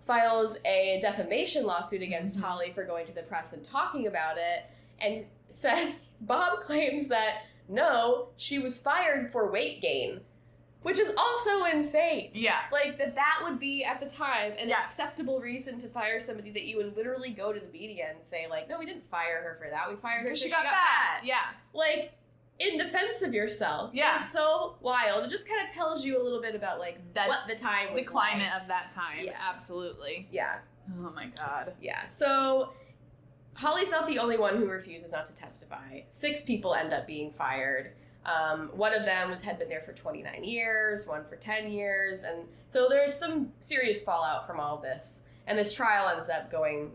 files a defamation lawsuit against Holly for going to the press and talking about it, and says, Bob claims that, no, she was fired for weight gain, which is also insane. Yeah. Like, that would be, at the time, an acceptable reason to fire somebody that you would literally go to the media and say, like, no, we didn't fire her for that. We fired her because she got fat. Yeah. Like, in defense of yourself. Yeah. It's so wild. It just kind of tells you a little bit about, like, what the time was the climate like. Of that time. Yeah. Absolutely. Yeah. Oh my god. Yeah. So Holly's not the only one who refuses not to testify. 6 people end up being fired. One of them had been there for 29 years, one for 10 years. And so there's some serious fallout from all of this. And this trial ends up going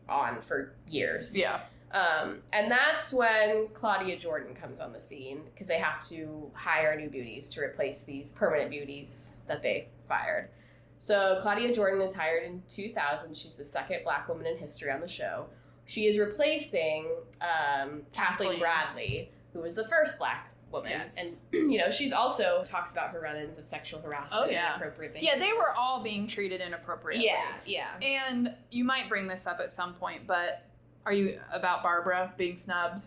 on for years. Yeah. And that's when Claudia Jordan comes on the scene, because they have to hire new beauties to replace these permanent beauties that they fired. So Claudia Jordan is hired in 2000. She's the second Black woman in history on the show. She is replacing Kathleen Bradley, who was the first Black woman. Yes. And, you know, she's also talks about her run-ins of sexual harassment and inappropriate behavior. Yeah, they were all being treated inappropriately. Yeah. And you might bring this up at some point, but are you about Barbara being snubbed?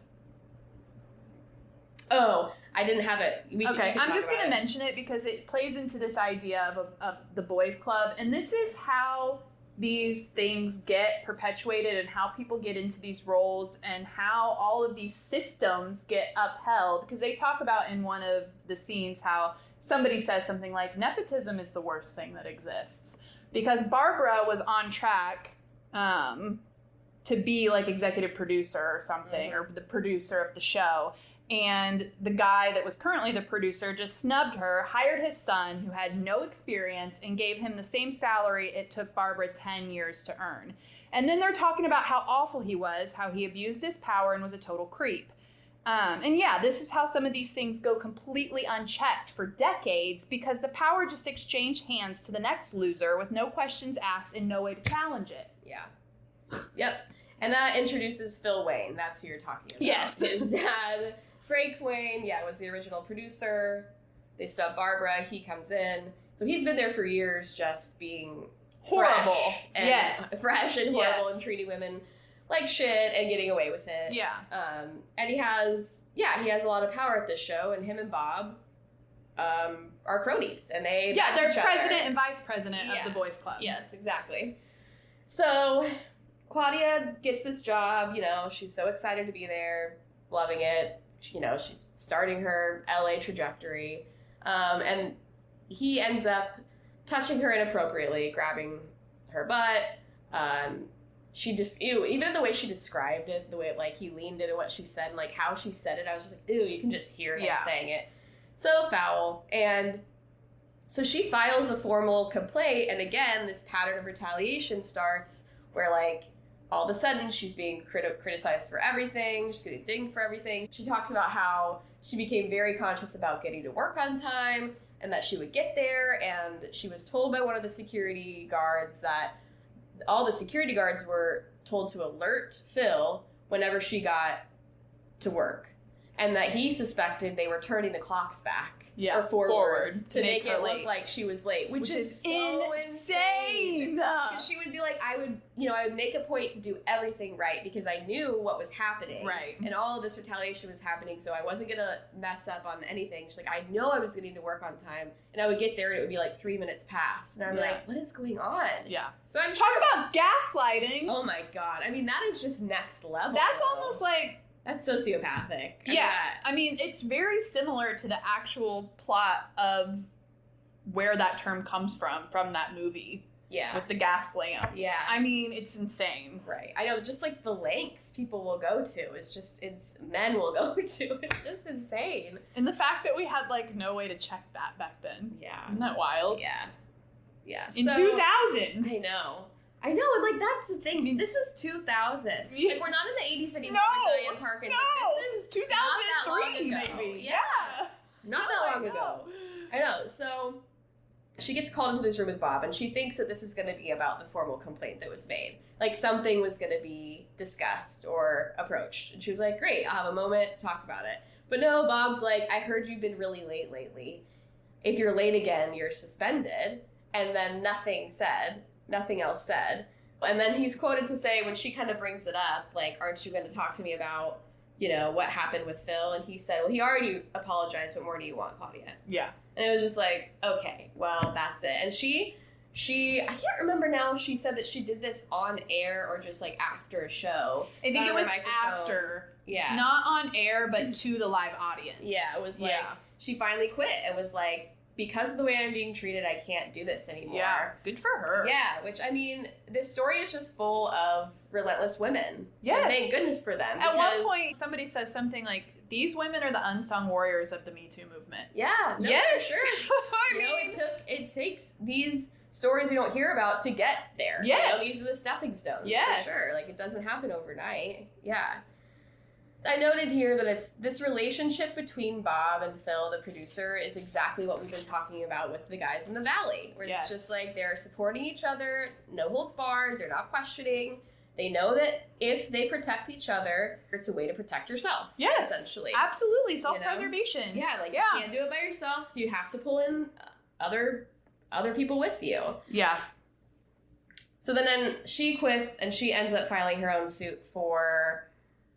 Oh, I didn't have it. Okay, I'm just going to mention it because it plays into this idea of the boys club. And this is how these things get perpetuated and how people get into these roles and how all of these systems get upheld. Because they talk about in one of the scenes how somebody says something like, nepotism is the worst thing that exists. Because Barbara was on track to be like executive producer or something, or the producer of the show. And the guy that was currently the producer just snubbed her, hired his son who had no experience, and gave him the same salary it took Barbara 10 years to earn. And then they're talking about how awful he was, how he abused his power and was a total creep. And yeah, this is how some of these things go completely unchecked for decades because the power just exchanged hands to the next loser with no questions asked and no way to challenge it. Yeah. Yep. And that introduces Phil Wayne. That's who you're talking about. Yes. His dad, Frank Wayne, was the original producer. They stubbed Barbara. He comes in. So he's been there for years just being horrible. Fresh and horrible and treating women like shit and getting away with it. Yeah. And he has a lot of power at this show, and him and Bob are cronies. And they're president and vice president of the boys club. Yes, exactly. So Claudia gets this job, she's so excited to be there, loving it. She's starting her LA trajectory. And he ends up touching her inappropriately, grabbing her butt. She just, even the way she described it, the way, he leaned into what she said and, how she said it, I was just like, ew, you can just hear him saying it. So foul. And so she files a formal complaint, and again, this pattern of retaliation starts where, all of a sudden, she's being criticized for everything. She's getting dinged for everything. She talks about how she became very conscious about getting to work on time and that she would get there. And she was told by one of the security guards that all the security guards were told to alert Phil whenever she got to work. and that he suspected they were turning the clocks back. Yeah, or forward to make it her look like she was late, which is so insane. Because she would be like, I would make a point to do everything right because I knew what was happening. Right. And all of this retaliation was happening, so I wasn't going to mess up on anything. She's like, I know I was going to need to work on time. And I would get there and it would be like 3 minutes past. And I'd be like, what is going on? Yeah. So I'm Talk about gaslighting. Oh my God. I mean, that is just next level. That's almost like... That's sociopathic. I mean, it's very similar to the actual plot of where that term comes from that movie. Yeah. With the gas lamps. Yeah. I mean, it's insane. Right. I know, just like the lengths people will go to. Men will go to. It's just insane. And the fact that we had, like, no way to check that back then. Yeah. Isn't that wild? Yeah. Yeah. In 2000. I know, and like that's the thing. This was 2000. Yeah. Like we're not in the 80s anymore with Diane Parkin. No, This is 2003 not that long ago. maybe. Yeah. Not that long ago. I know. So she gets called into this room with Bob, and she thinks that this is going to be about the formal complaint that was made. Like something was going to be discussed or approached. And she was like, great, I'll have a moment to talk about it. But no, Bob's like, I heard you've been really late lately. If you're late again, you're suspended. And then nothing else said. And then he's quoted to say, when she kind of brings it up, like, aren't you going to talk to me about, what happened with Phil? And he said, well, he already apologized. What more do you want, Claudia? Yeah. And it was just like, okay, well, that's it. And she, I can't remember now if she said that she did this on air or just like after a show. I think it was after. Yeah. Not on air, but to the live audience. Yeah, it was like, she finally quit. It was like, because of the way I'm being treated, I can't do this anymore. Yeah, good for her. Yeah, which, I mean, this story is just full of relentless women. Yes. And thank goodness for them. At one point, somebody says something like, these women are the unsung warriors of the Me Too movement. Yeah. No, yes. for sure. It takes these stories we don't hear about to get there. Yes. These are the stepping stones. Yes. For sure. Like, it doesn't happen overnight. Yeah. I noted here that it's this relationship between Bob and Phil, the producer, is exactly what we've been talking about with the guys in the Valley, where it's just like they're supporting each other, no holds barred, they're not questioning. They know that if they protect each other, it's a way to protect yourself. Yes, essentially. Absolutely, self-preservation. Yeah, like you can't do it by yourself, so you have to pull in other people with you. Yeah. So then she quits, and she ends up filing her own suit for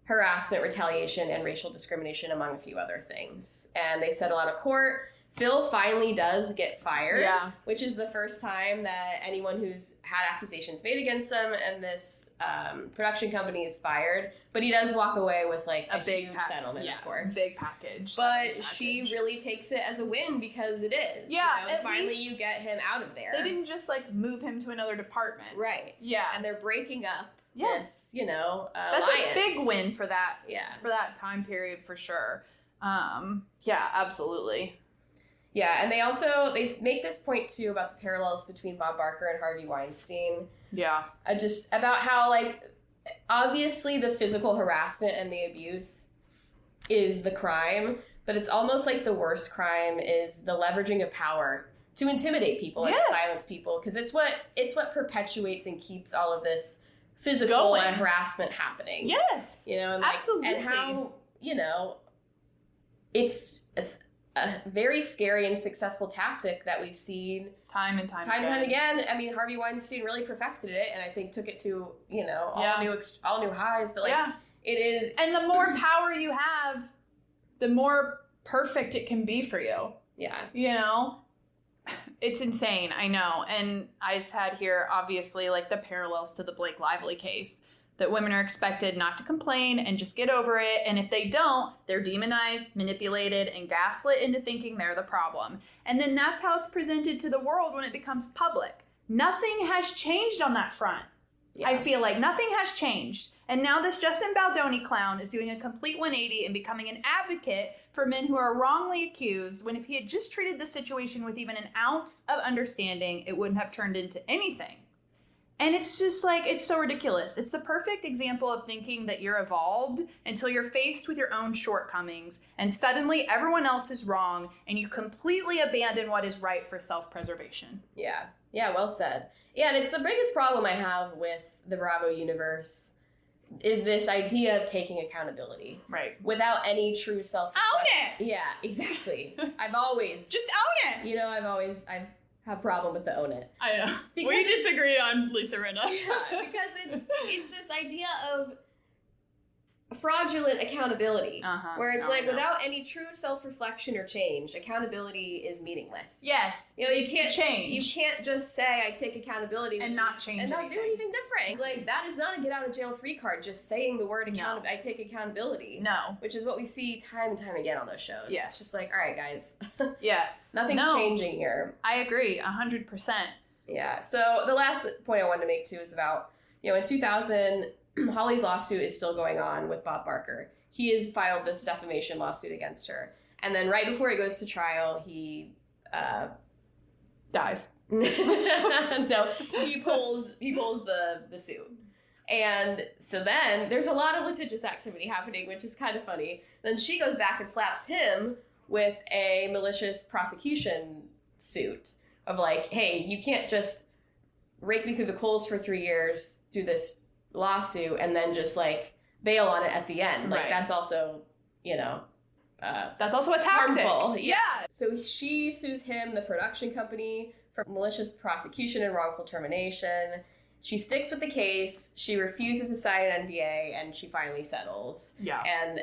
harassment, retaliation, and racial discrimination, among a few other things. And they settle out of court. Phil finally does get fired, which is the first time that anyone who's had accusations made against them and this production company is fired. But he does walk away with like a big settlement, of course. Big package. But she really takes it as a win because it is. Yeah, finally you get him out of there. They didn't just like move him to another department. Right. Yeah. And they're breaking up. Yes, that's alliance. A big win for that. Yeah, for that time period for sure. Absolutely. Yeah, and they make this point too about the parallels between Bob Barker and Harvey Weinstein. Yeah, just about how like obviously the physical harassment and the abuse is the crime, but it's almost like the worst crime is the leveraging of power to intimidate people and silence people, because it's what perpetuates and keeps all of this physical and harassment happening. Yes. And absolutely. And how, it's a very scary and successful tactic that we've seen time and time again. I mean, Harvey Weinstein really perfected it, and I think took it to, all new highs, but it is. And the more power you have, the more perfect it can be for you. Yeah. It's insane, I know. And I just had here, obviously, like the parallels to the Blake Lively case, that women are expected not to complain and just get over it. And if they don't, they're demonized, manipulated, and gaslit into thinking they're the problem. And then that's how it's presented to the world when it becomes public. Nothing has changed on that front. Yeah. I feel like nothing has changed. And now this Justin Baldoni clown is doing a complete 180 and becoming an advocate for men who are wrongly accused, when if he had just treated the situation with even an ounce of understanding, it wouldn't have turned into anything. And it's just like, it's so ridiculous. It's the perfect example of thinking that you're evolved until you're faced with your own shortcomings and suddenly everyone else is wrong and you completely abandon what is right for self-preservation. Yeah. Yeah, well said. Yeah, and it's the biggest problem I have with the Bravo universe is this idea of taking accountability. Right. Without any true self. Own it! Yeah, exactly. I've always. Just own it! You know, I've have a problem with the own it. I know. Because we disagree on Lisa Rinna. Yeah, because it's this idea of fraudulent accountability, where it's without any true self-reflection or change, accountability is meaningless. Yes. You know, you can't change. You can't just say I take accountability and not change and not do anything different. It's like that is not a get out of jail free card. Just saying the word accountability. I take accountability. No. Which is what we see time and time again on those shows. Yes. It's just like, all right, guys. Yes. Nothing's changing here. I agree, 100%. Yeah. So the last point I wanted to make too is about, you know, in 2000. Holly's lawsuit is still going on with Bob Barker. He has filed this defamation lawsuit against her. And then right before he goes to trial, he dies. No, he pulls the suit. And so then there's a lot of litigious activity happening, which is kind of funny. Then she goes back and slaps him with a malicious prosecution suit of like, hey, you can't just rake me through the coals for 3 years through this lawsuit and then just like bail on it at the end. Like that's also, you know, that's also a tactic. Harmful. Yeah. So she sues him, the production company, for malicious prosecution and wrongful termination. She sticks with the case. She refuses to sign an NDA, and she finally settles. Yeah. And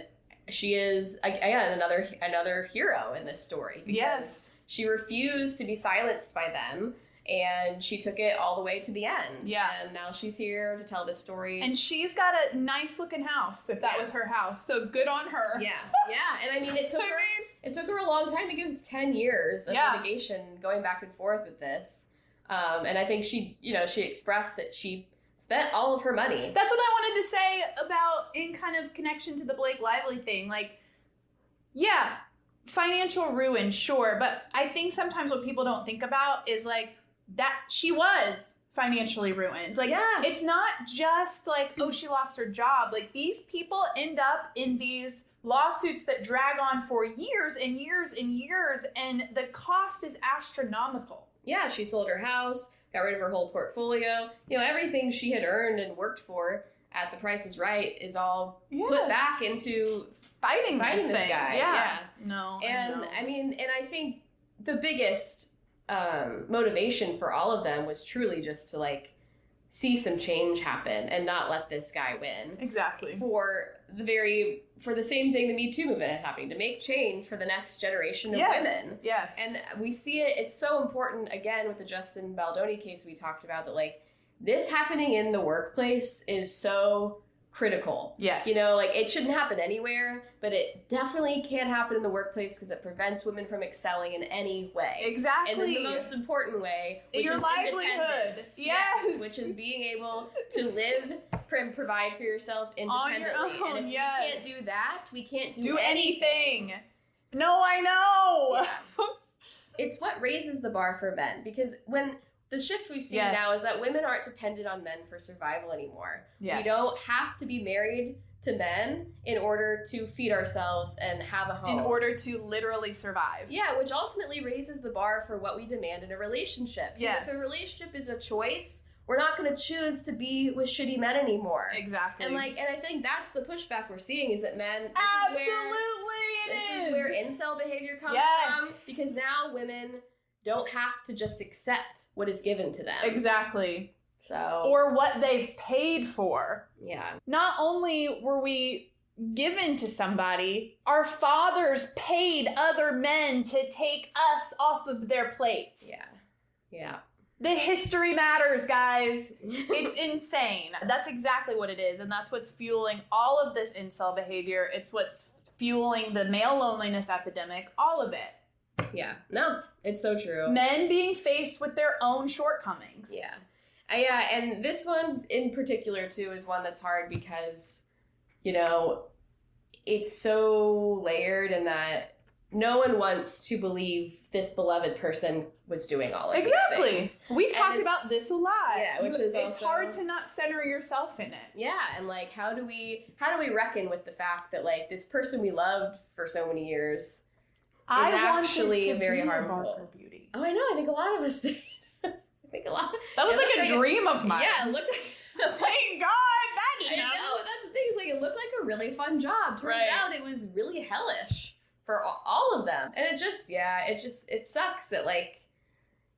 she is again another hero in this story. Yes. She refused to be silenced by them. And she took it all the way to the end. Yeah. And now she's here to tell this story. And she's got a nice looking house, if that was her house. So good on her. Yeah. Yeah. And I mean, it took her a long time to give 10 years of litigation going back and forth with this. And I think she expressed that she spent all of her money. That's what I wanted to say about in kind of connection to the Blake Lively thing. Like, yeah, financial ruin, sure. But I think sometimes what people don't think about is like, that she was financially ruined. Like, it's not just like, oh, she lost her job. Like, these people end up in these lawsuits that drag on for years and years and years, and the cost is astronomical. Yeah, she sold her house, got rid of her whole portfolio. You know, everything she had earned and worked for at The Price is Right is all put back into fighting this guy. Yeah. No. And I mean, and I think the biggest motivation for all of them was truly just to like see some change happen and not let this guy win. Exactly. For the same thing the Me Too movement is happening, to make change for the next generation of women. Yes. And we see it, it's so important, again, with the Justin Baldoni case we talked about, that like this happening in the workplace is so critical. Yes. You know, like it shouldn't happen anywhere, but it definitely can happen in the workplace because it prevents women from excelling in any way. Exactly. And in the most important way, which your is livelihood. Yes. Which is being able to live and provide for yourself independently. On your own, and if we can't do that, we can't do anything. No, I know. Yeah. It's what raises the bar for men, because when the shift we've seen now is that women aren't dependent on men for survival anymore. Yes. We don't have to be married to men in order to feed ourselves and have a home. In order to literally survive. Yeah, which ultimately raises the bar for what we demand in a relationship. Yes. If a relationship is a choice, we're not going to choose to be with shitty men anymore. Exactly. And I think that's the pushback we're seeing, is that men... This is where incel behavior comes from. Because now women don't have to just accept what is given to them. Exactly. So, or what they've paid for. Yeah. Not only were we given to somebody, our fathers paid other men to take us off of their plate. Yeah. Yeah. The history matters, guys. It's insane. That's exactly what it is. And that's what's fueling all of this incel behavior. It's what's fueling the male loneliness epidemic, all of it. Yeah. No, it's so true. Men being faced with their own shortcomings. Yeah. Yeah, and this one in particular, too, is one that's hard because, you know, it's so layered in that no one wants to believe this beloved person was doing all of these things. We've talked about this a lot. Yeah, which is it's hard to not center yourself in it. Yeah, and like how do we reckon with the fact that like this person we loved for so many years is actually very harmful. Beauty. Oh, I know. I think a lot of us did. I think a lot. That was like a dream of mine. Yeah, look. Thank God that didn't happen. I know, that's looked like a really fun job. Turns Right. out it was really hellish for all of them. And it sucks that, like,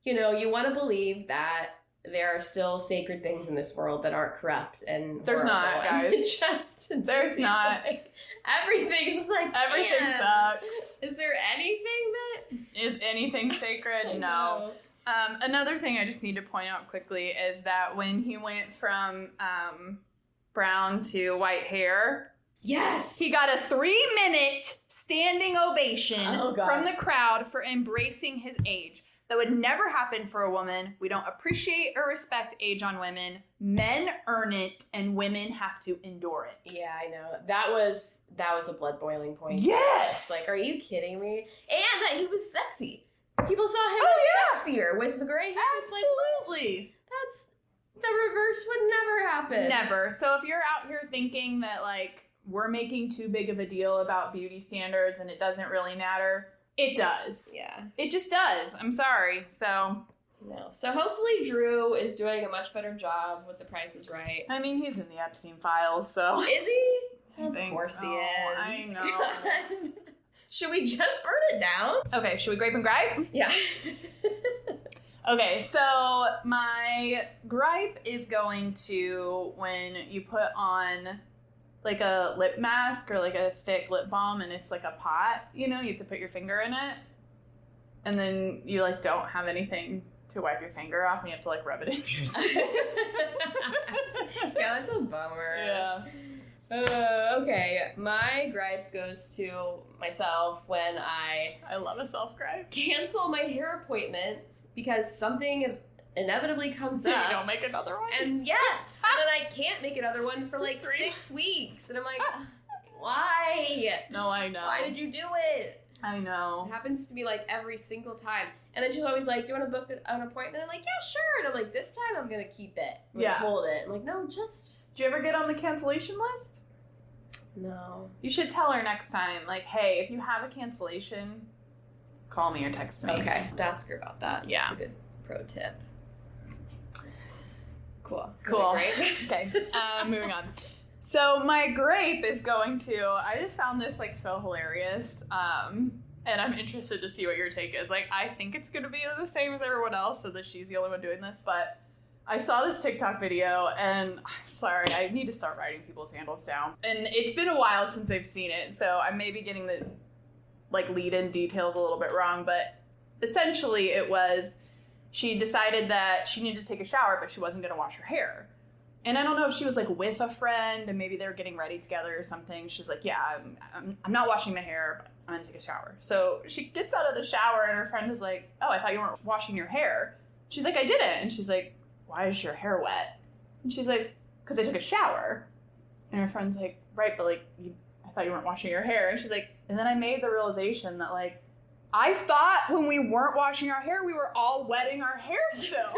you know, you want to believe that there are still sacred things in this world that aren't corrupt and There's not, horrible. And guys. There's not. Like, everything's like, Everything man, sucks. Is there anything that... Is anything sacred? I No. know. Another thing I just need to point out quickly is that when he went from brown to white hair, Yes. he got a 3-minute standing ovation Oh, God. from the crowd for embracing his age. That would never happen for a woman. We don't appreciate or respect age on women. Men earn it, and women have to endure it. Yeah, I know. That was a blood boiling point. Yes! Like, are you kidding me? And that he was sexy. People saw him Oh, as sexier with the gray hair. It's like, Absolutely. that's the reverse would never happen. Never. So if you're out here thinking that, like, we're making too big of a deal about beauty standards and it doesn't really matter, it does. Yeah. It just does. I'm sorry. So, No. So hopefully Drew is doing a much better job with The Price is Right. I mean, he's in the Epstein files, so. Is he? I Of think course he so. is. I know. God. Should we just burn it down? Okay, should we grape and gripe? Yeah. Okay, so my gripe is going to when you put on like a lip mask or like a thick lip balm and it's like a pot, you know, you have to put your finger in it and then you like don't have anything to wipe your finger off and you have to like rub it in your skin. Yeah, that's a bummer. Yeah. Okay, my gripe goes to myself when I love a self-gripe. cancel my hair appointments because something inevitably comes You up. don't make another one? And yes, and then I can't make another one for like 3 6 weeks. And I'm like, why? No, I know. Why did you do it? I know. It happens to me like every single time. And then she's always like, do you want to book an appointment? I'm like, yeah, sure. And I'm like, this time I'm going to keep it. I'm gonna Yeah. hold it. I'm like, no, just... Do you ever get on the cancellation list? No. You should tell her next time, like, hey, if you have a cancellation, call me or text me. Okay, ask her about that. Yeah. That's a good pro tip. Cool. Cool. Great. Okay, moving on. So my grape is going to, I just found this like so hilarious, and I'm interested to see what your take is. Like, I think it's going to be the same as everyone else, so that she's the only one doing this, but I saw this TikTok video, and sorry, I need to start writing people's handles down. And it's been a while since I've seen it, so I may be getting the like lead-in details a little bit wrong, but essentially it was, she decided that she needed to take a shower, but she wasn't going to wash her hair. And I don't know if she was like with a friend and maybe they were getting ready together or something. She's like, yeah, I'm not washing my hair, but I'm going to take a shower. So she gets out of the shower and her friend is like, oh, I thought you weren't washing your hair. She's like, I didn't. And she's like, why is your hair wet? And she's like, because I took a shower. And her friend's like, right, but like, I thought you weren't washing your hair. And she's like, and then I made the realization that like, I thought when we weren't washing our hair, we were all wetting our hair still.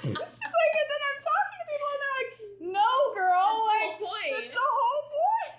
She's like, and then I'm talking to people and they're like, no, girl, That's the like, whole point. that's the whole point.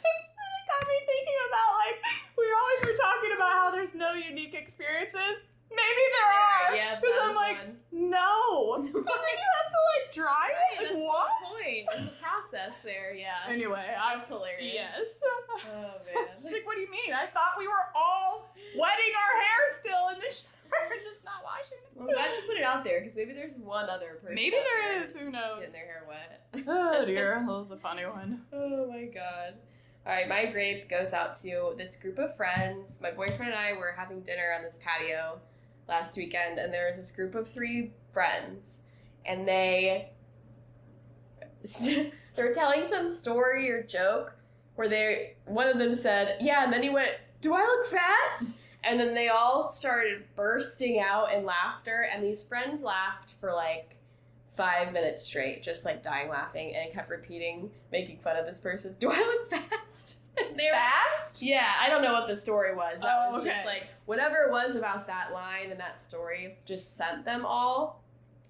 It got me thinking about, like, we always were talking about how there's no unique experiences. Maybe there are. Yeah, because that I'm was like, one. no. Because then you have to, like, dry it. Right, Like, that's what? the point. There's a process there, yeah. Anyway, That's hilarious. Yes. Oh, man. She's like, what do you mean? I thought we were all wetting our hair still in the shower and just not washing it. Well, I'm glad you put it out there, because maybe there's one other person Maybe out there there is, that's who knows? getting their hair wet. Oh dear, that was a funny one. Oh my god. Alright, my grape goes out to this group of friends. My boyfriend and I were having dinner on this patio last weekend, and there was this group of 3 friends, and they were telling some story or joke where one of them said, yeah, and then he went, do I look fast? And then they all started bursting out in laughter, and these friends laughed for like 5 minutes straight, just like dying laughing, and kept repeating, making fun of this person. Do I look fast? And they were, Fast? yeah, I don't know what the story was. That was okay. just like, whatever it was about that line and that story just sent them all.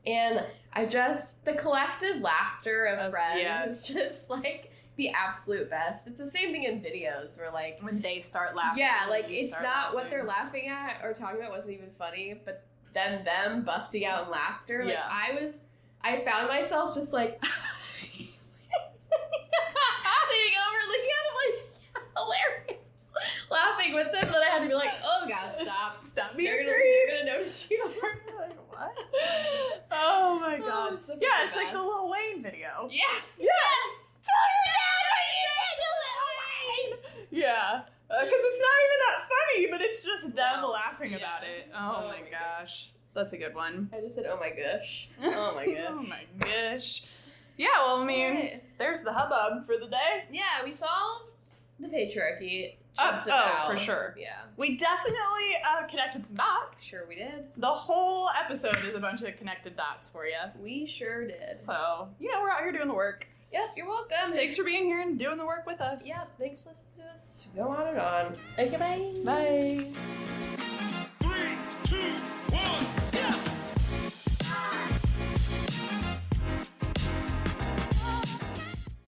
And the collective laughter of friends yes. is just like the absolute best. It's the same thing in videos where like, When they start laughing. yeah, like you it's start not what laughing. they're laughing at or talking about wasn't even funny, but then them busting out in laughter. Like Yeah. I found myself just like with them that I had to be like, oh god, Stop being They're creep. gonna notice you. Like, what? Oh my Oh, god. it's the Yeah, freaking it's like the best. Lil Wayne video. Yeah. Yes! Tell your dad what you said to Lil Wayne. Yeah. Because it's not even that funny, but it's just them No. laughing Yeah. about it. Oh, my gosh. That's a good one. I just said, oh my gosh. Oh my gosh. Oh my gosh. Yeah, well, I mean, Alright. there's the hubbub for the day. Yeah, we solved the patriarchy. Oh, Just about. for sure. Yeah. We definitely connected some dots. Sure we did. The whole episode is a bunch of connected dots for you. We sure did. So, we're out here doing the work. Yep, you're welcome. Thanks for being here and doing the work with us. Yep, thanks for listening to us. Go on and on. Okay, bye. Bye. 3, 2, 1.